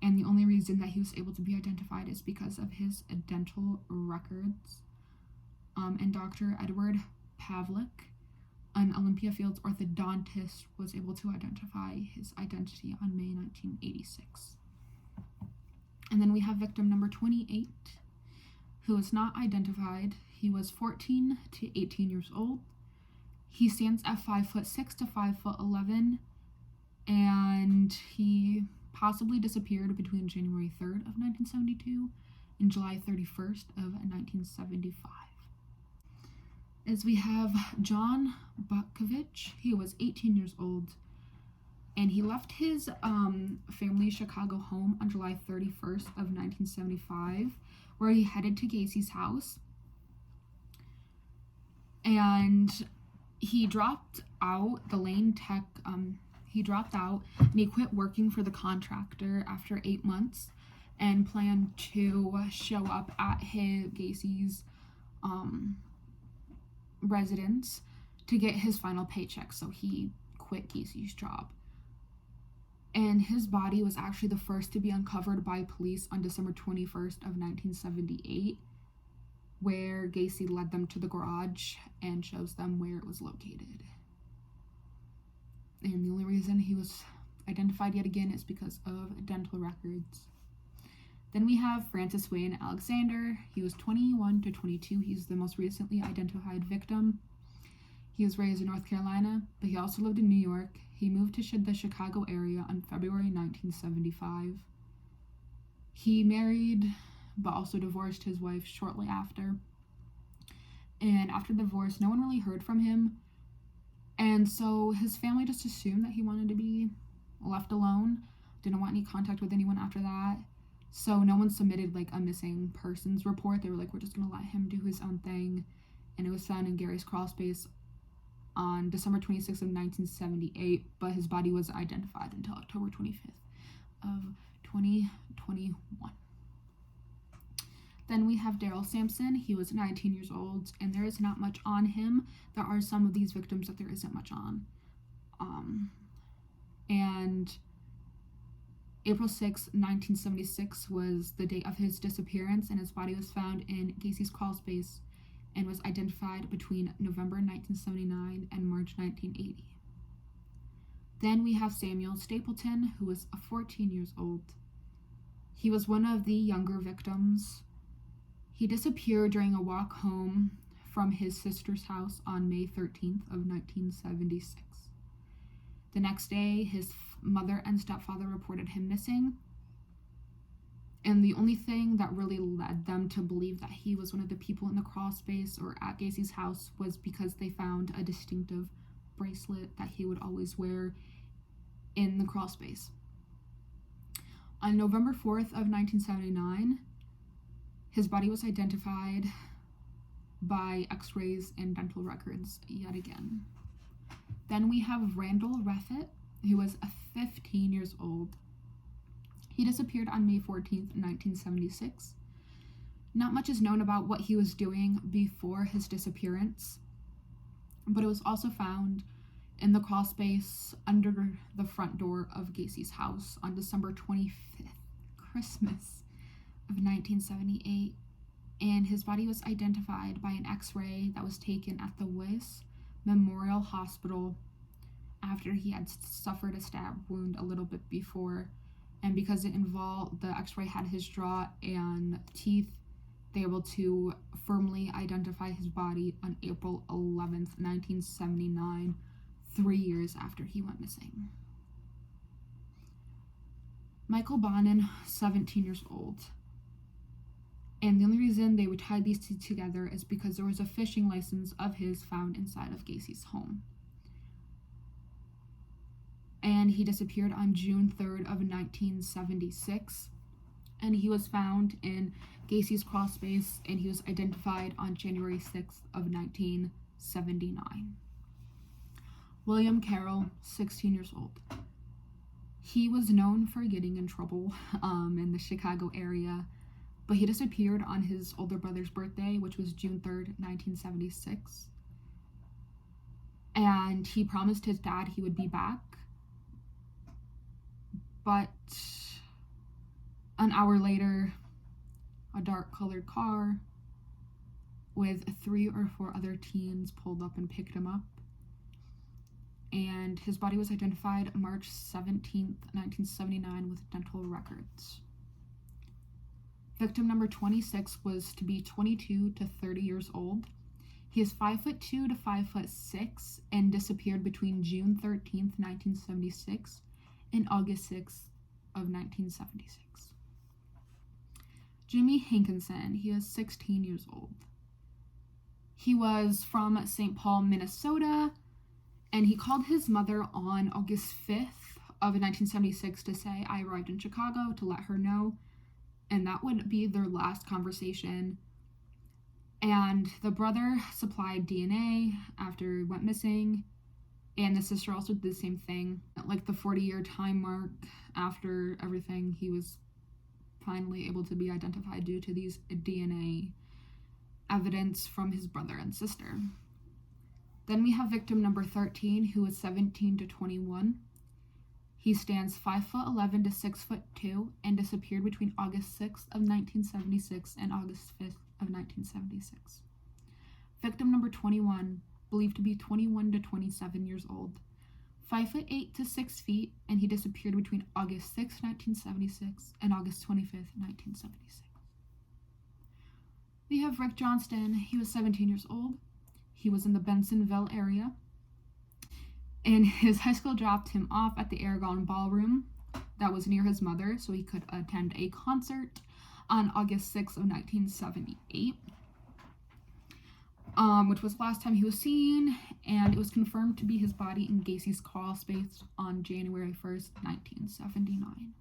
And the only reason that he was able to be identified is because of his dental records. And Dr. Edward Pavlik, an Olympia Fields orthodontist, was able to identify his identity on May 1986. And then we have victim number 28, who was not identified. He was 14 to 18 years old. He stands at 5'6" to 5'11", and he possibly disappeared between January 3rd of 1972 and July 31st of 1975. As we have John Buckovich. He was 18 years old, and he left his family Chicago home on July 31st of 1975, where he headed to Gacy's house. And he dropped out the lane tech, he dropped out and he quit working for the contractor after 8 months and planned to show up at Gacy's residence to get his final paycheck, so he quit Gacy's job. And his body was actually the first to be uncovered by police on December 21st of 1978, where Gacy led them to the garage and shows them where it was located. And the only reason he was identified yet again is because of dental records. Then we have Francis Wayne Alexander. He was 21 to 22. He's the most recently identified victim. He was raised in North Carolina, but he also lived in New York. He moved to the Chicago area on February 1975. He married, but also divorced his wife shortly after. And after the divorce, no one really heard from him. And so his family just assumed that he wanted to be left alone, didn't want any contact with anyone after that. So no one submitted like a missing persons report. They were like, we're just gonna let him do his own thing. And it was found in Gary's crawl space on December 26th of 1978, but his body was identified until October 25th of 2021. Then we have Daryl Sampson. He was 19 years old, and there is not much on him. There are some of these victims that there isn't much on. And April 6, 1976 was the date of his disappearance, and his body was found in Gacy's crawl space and was identified between November 1979 and March 1980. Then we have Samuel Stapleton, who was 14 years old. He was one of the younger victims. He disappeared during a walk home from his sister's house on May 13th of 1976. The next day, his mother and stepfather reported him missing. And the only thing that really led them to believe that he was one of the people in the crawl space or at Gacy's house was because they found a distinctive bracelet that he would always wear in the crawl space. On November 4th of 1979, his body was identified by x-rays and dental records yet again. Then we have Randall Refit, who was 15 years old. He disappeared on May 14th, 1976. Not much is known about what he was doing before his disappearance, but it was also found in the crawl space under the front door of Gacy's house on December 25th, Christmas of 1978, and his body was identified by an x-ray that was taken at the Weiss Memorial Hospital after he had suffered a stab wound a little bit before. And because it involved, the x-ray had his jaw and teeth, they were able to firmly identify his body on April 11th, 1979, 3 years after he went missing. Michael Bowman, 17 years old. And the only reason they would tie these two together is because there was a fishing license of his found inside of Gacy's home. And he disappeared on June 3rd of 1976. And he was found in Gacy's crawl space, and he was identified on January 6th of 1979. William Carroll, 16 years old. He was known for getting in trouble in the Chicago area, but he disappeared on his older brother's birthday, which was June 3rd, 1976. And he promised his dad he would be back. But an hour later, a dark-colored car with 3 or 4 other teens pulled up and picked him up. And his body was identified March 17th, 1979 with dental records. Victim number 26 was to be 22 to 30 years old. He is 5'2" to 5'6" and disappeared between June 13th, 1976 and August 6th of 1976. Jimmy Hinkinson, he was 16 years old. He was from St. Paul, Minnesota, and he called his mother on August 5th of 1976 to say, "I arrived in Chicago," to let her know. And that would be their last conversation. And the brother supplied DNA after he went missing, and the sister also did the same thing. At like the 40-year time mark after everything, he was finally able to be identified due to these DNA evidence from his brother and sister. Then we have victim number 13, who was 17 to 21. He stands 5'11" to 6'2" and disappeared between August 6th of 1976 and August 5th of 1976. Victim number 21, believed to be 21 to 27 years old, 5'8" to 6 feet, and he disappeared between August 6th, 1976 and August 25th, 1976. We have Rick Johnston. He was 17 years old. He was in the Bensonville area, and his high school dropped him off at the Aragon Ballroom that was near his mother so he could attend a concert on August 6th of 1978, which was the last time he was seen, and it was confirmed to be his body in Gacy's crawl space on January 1st, 1979.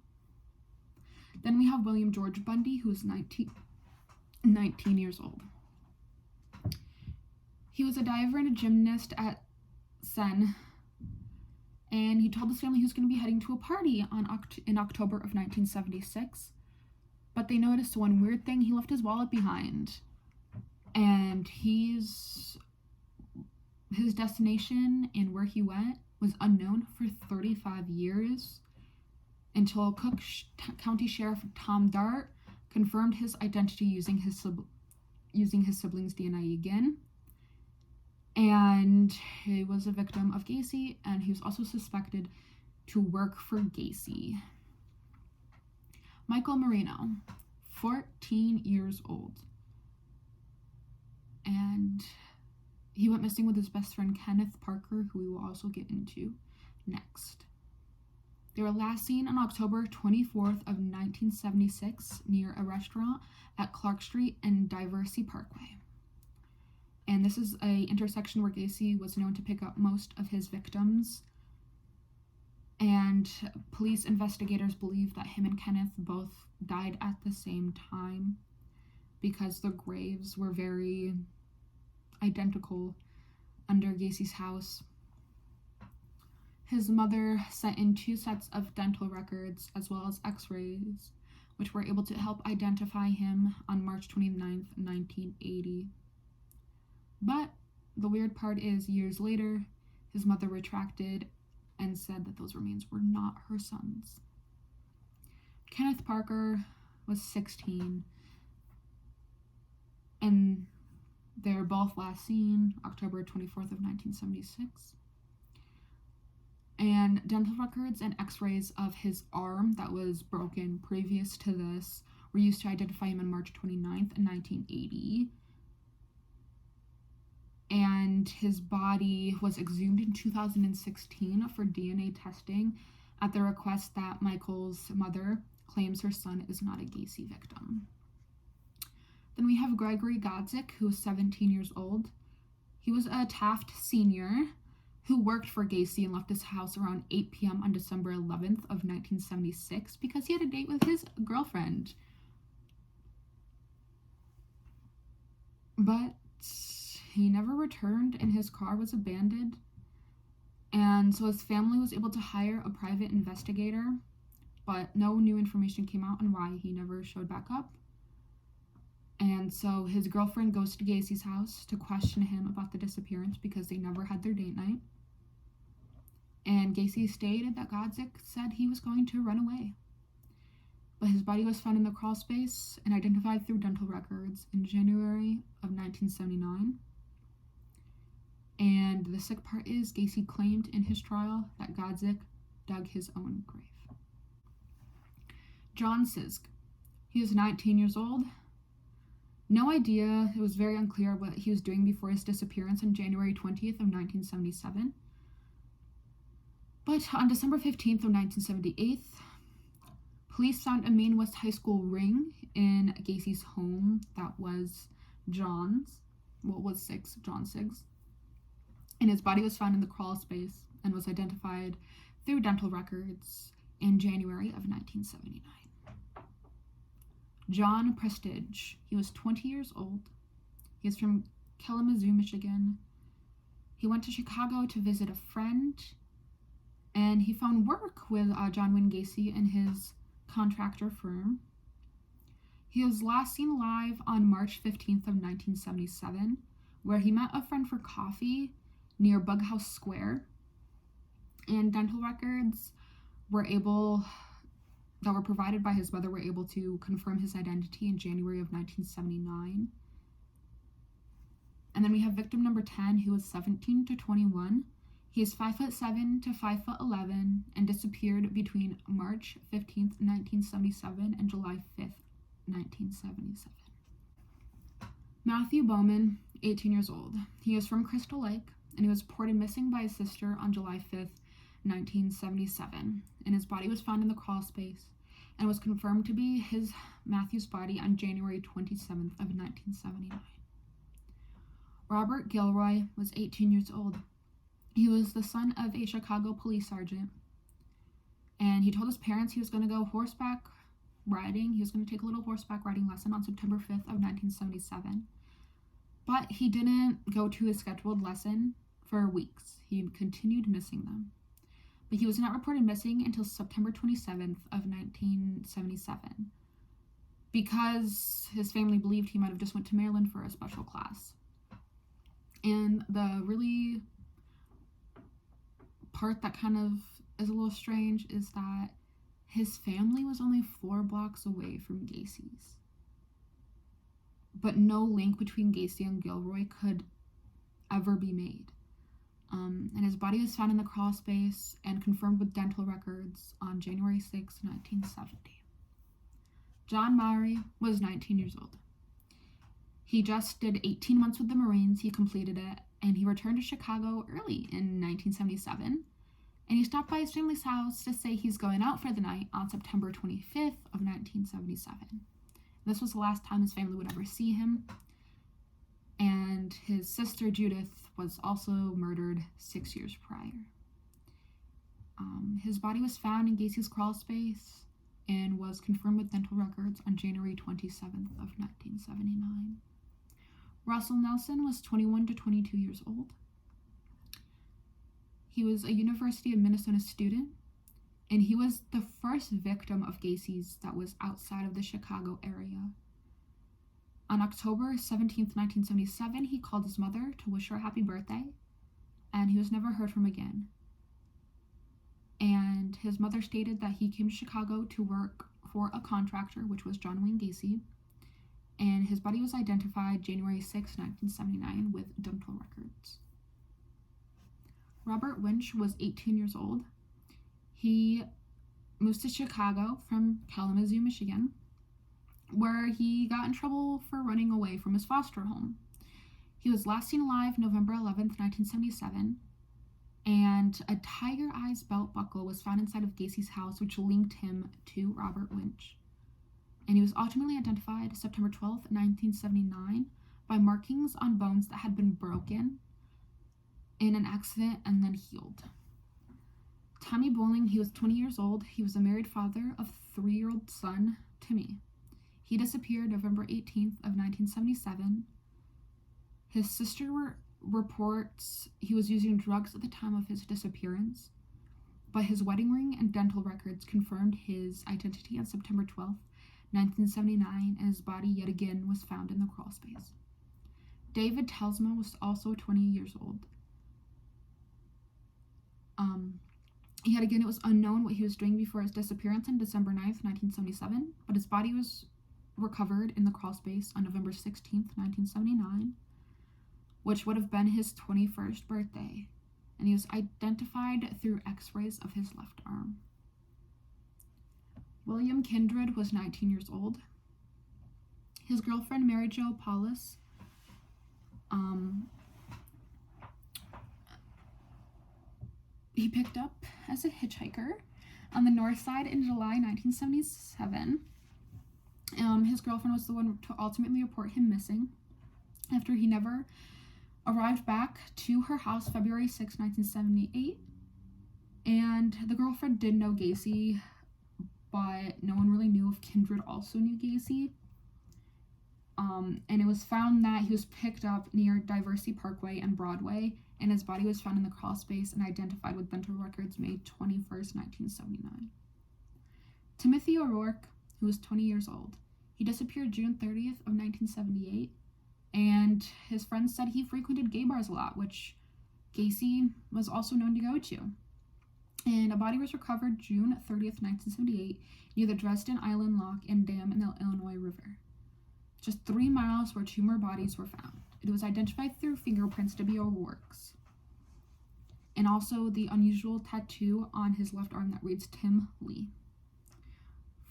Then we have William George Bundy, who is 19 years old. He was a diver and a gymnast at Seine, and he told his family he was going to be heading to a party in October of 1976, but they noticed one weird thing. He left his wallet behind, and his destination and where he went was unknown for 35 years until Cook County Sheriff Tom Dart confirmed his identity using his siblings' DNA again. And he was a victim of Gacy, and he was also suspected to work for Gacy. Michael Marino, 14 years old. And he went missing with his best friend Kenneth Parker, who we will also get into next. They were last seen on October 24th of 1976 near a restaurant at Clark Street and Diversey Parkway. And this is an intersection where Gacy was known to pick up most of his victims. And police investigators believe that him and Kenneth both died at the same time because their graves were very identical under Gacy's house. His mother sent in 2 sets of dental records as well as x-rays, which were able to help identify him on March 29th, 1980. But the weird part is, years later, his mother retracted and said that those remains were not her sons. Kenneth Parker was 16, and they were both last seen October 24th of 1976. And dental records and x-rays of his arm that was broken previous to this were used to identify him on March 29th, 1980. And his body was exhumed in 2016 for DNA testing at the request that Michael's mother claims her son is not a Gacy victim. Then we have Gregory Godzik, who was 17 years old. He was a Taft senior who worked for Gacy and left his house around 8 p.m. on December 11th of 1976 because he had a date with his girlfriend. But he never returned and his car was abandoned. And so his family was able to hire a private investigator, but no new information came out on why he never showed back up. And so his girlfriend goes to Gacy's house to question him about the disappearance because they never had their date night. And Gacy stated that Godzik said he was going to run away. But his body was found in the crawl space and identified through dental records in January of 1979. And the sick part is Gacy claimed in his trial that Godzik dug his own grave. John Sisk. He was 19 years old. No idea. It was very unclear what he was doing before his disappearance on January 20th of 1977. But on December 15th of 1978, police found a Maine West High School ring in Gacy's home that was John Sisk's. And his body was found in the crawl space and was identified through dental records in January of 1979. John Prestige. He was 20 years old. He is from Kalamazoo, Michigan. He went to Chicago to visit a friend, and he found work with John Wayne Gacy and his contractor firm. He was last seen alive on March 15th of 1977, where he met a friend for coffee near Bughouse Square, and dental records that were provided by his mother were able to confirm his identity in January of 1979. And then we have victim number 10, who was 17 to 21. He is 5'7" to 5'11" and disappeared between March 15th, 1977 and July 5th, 1977. Matthew Bowman, 18 years old. He is from Crystal Lake, and he was reported missing by his sister on July 5th, 1977, and his body was found in the crawl space and was confirmed to be Matthew's body on January 27th of 1979. Robert Gilroy was 18 years old. He was the son of a Chicago police sergeant, and he told his parents he was going to go horseback riding. He was going to take a little horseback riding lesson on September 5th of 1977, but he didn't go to his scheduled lesson for weeks. He continued missing them. But he was not reported missing until September 27th of 1977 because his family believed he might have just went to Maryland for a special class. And the really part that kind of is a little strange is that his family was only 4 blocks away from Gacy's. But no link between Gacy and Gilroy could ever be made. And his body was found in the crawl space and confirmed with dental records on January 6, 1970. John Maury was 19 years old. He just did 18 months with the Marines. He completed it, and he returned to Chicago early in 1977. And he stopped by his family's house to say he's going out for the night on September 25th of 1977. This was the last time his family would ever see him. And his sister Judith was also murdered 6 years prior. His body was found in Gacy's crawl space and was confirmed with dental records on January 27th of 1979. Russell Nelson was 21 to 22 years old. He was a University of Minnesota student, and he was the first victim of Gacy's that was outside of the Chicago area. On October 17th, 1977, he called his mother to wish her a happy birthday, and he was never heard from again. And his mother stated that he came to Chicago to work for a contractor, which was John Wayne Gacy, and his body was identified January 6, 1979, with dental records. Robert Winch was 18 years old. He moved to Chicago from Kalamazoo, Michigan, where he got in trouble for running away from his foster home. He was last seen alive November 11th, 1977, and a tiger eyes belt buckle was found inside of Gacy's house, which linked him to Robert Winch. and he was ultimately identified September 12th, 1979, by markings on bones that had been broken in an accident and then healed. Tommy Bowling, he was 20 years old. He was a married father of a 3-year-old son, Timmy. He disappeared November 18th of 1977. His sister reports he was using drugs at the time of his disappearance, but his wedding ring and dental records confirmed his identity on September 12th, 1979, and his body yet again was found in the crawl space. David Telsma was also 20 years old. Yet again, it was unknown what he was doing before his disappearance on December 9th, 1977, but his body was recovered in the crawl space on November 16th, 1979, which would have been his 21st birthday, and he was identified through x-rays of his left arm. William Kindred was 19 years old. His girlfriend, Mary Jo Paulus, he picked up as a hitchhiker on the north side in July 1977. His girlfriend was the one to ultimately report him missing after he never arrived back to her house February 6, 1978. And the girlfriend did know Gacy, but no one really knew if Kindred also knew Gacy. And it was found that he was picked up near Diversity Parkway and Broadway, and his body was found in the crawl space and identified with dental records May 21st, 1979. Timothy O'Rourke, who was 20 years old, he disappeared June 30th of 1978, and his friends said he frequented gay bars a lot, which Gacy was also known to go to. And a body was recovered June 30th, 1978, near the Dresden Island Lock and Dam in the Illinois River, just 3 miles where 2 more bodies were found. It was identified through fingerprints to be O'Rourke's, and also the unusual tattoo on his left arm that reads Tim Lee.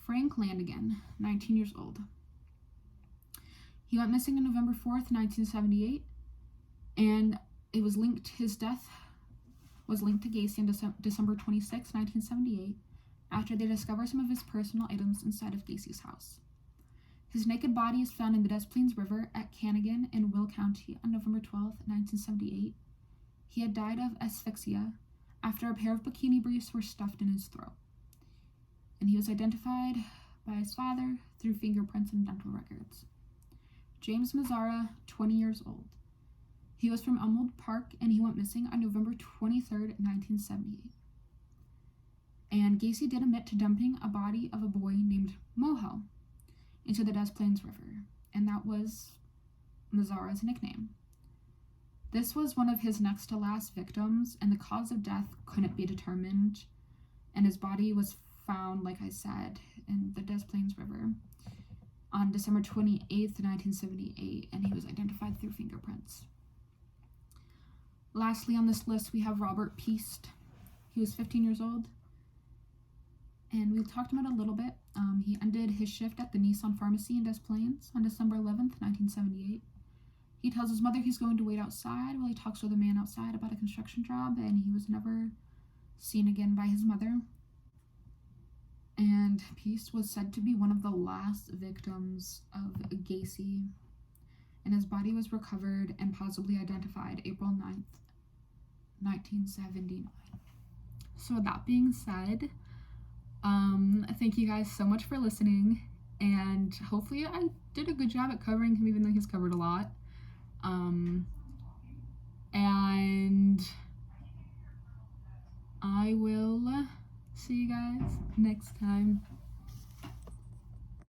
Frank Landigan, 19 years old. He went missing on November 4th, 1978, and his death was linked to Gacy on December 26, 1978, after they discovered some of his personal items inside of Gacy's house. His naked body is found in the Des Plaines River at Cannigan in Will County on November 12, 1978. He had died of asphyxia after a pair of bikini briefs were stuffed in his throat. And he was identified by his father through fingerprints and dental records. James Mazzara, 20 years old. He was from Elmwood Park, and he went missing on November 23rd, 1978. And Gacy did admit to dumping a body of a boy named Moho into the Des Plaines River, and that was Mazzara's nickname. This was one of his next to last victims, and the cause of death couldn't be determined, and his body was found, like I said, in the Des Plaines River on December 28th, 1978, and he was identified through fingerprints. Lastly on this list, we have Robert Piste. He was 15 years old, and we talked about it a little bit. He ended his shift at the Nissan Pharmacy in Des Plaines on December 11th, 1978. He tells his mother he's going to wait outside while he talks to the man outside about a construction job, and he was never seen again by his mother. And Piste was said to be one of the last victims of Gacy, and his body was recovered and possibly identified April 9th, 1979. So with that being said, thank you guys so much for listening, and hopefully I did a good job at covering him, even though he's covered a lot. And I will see you guys next time.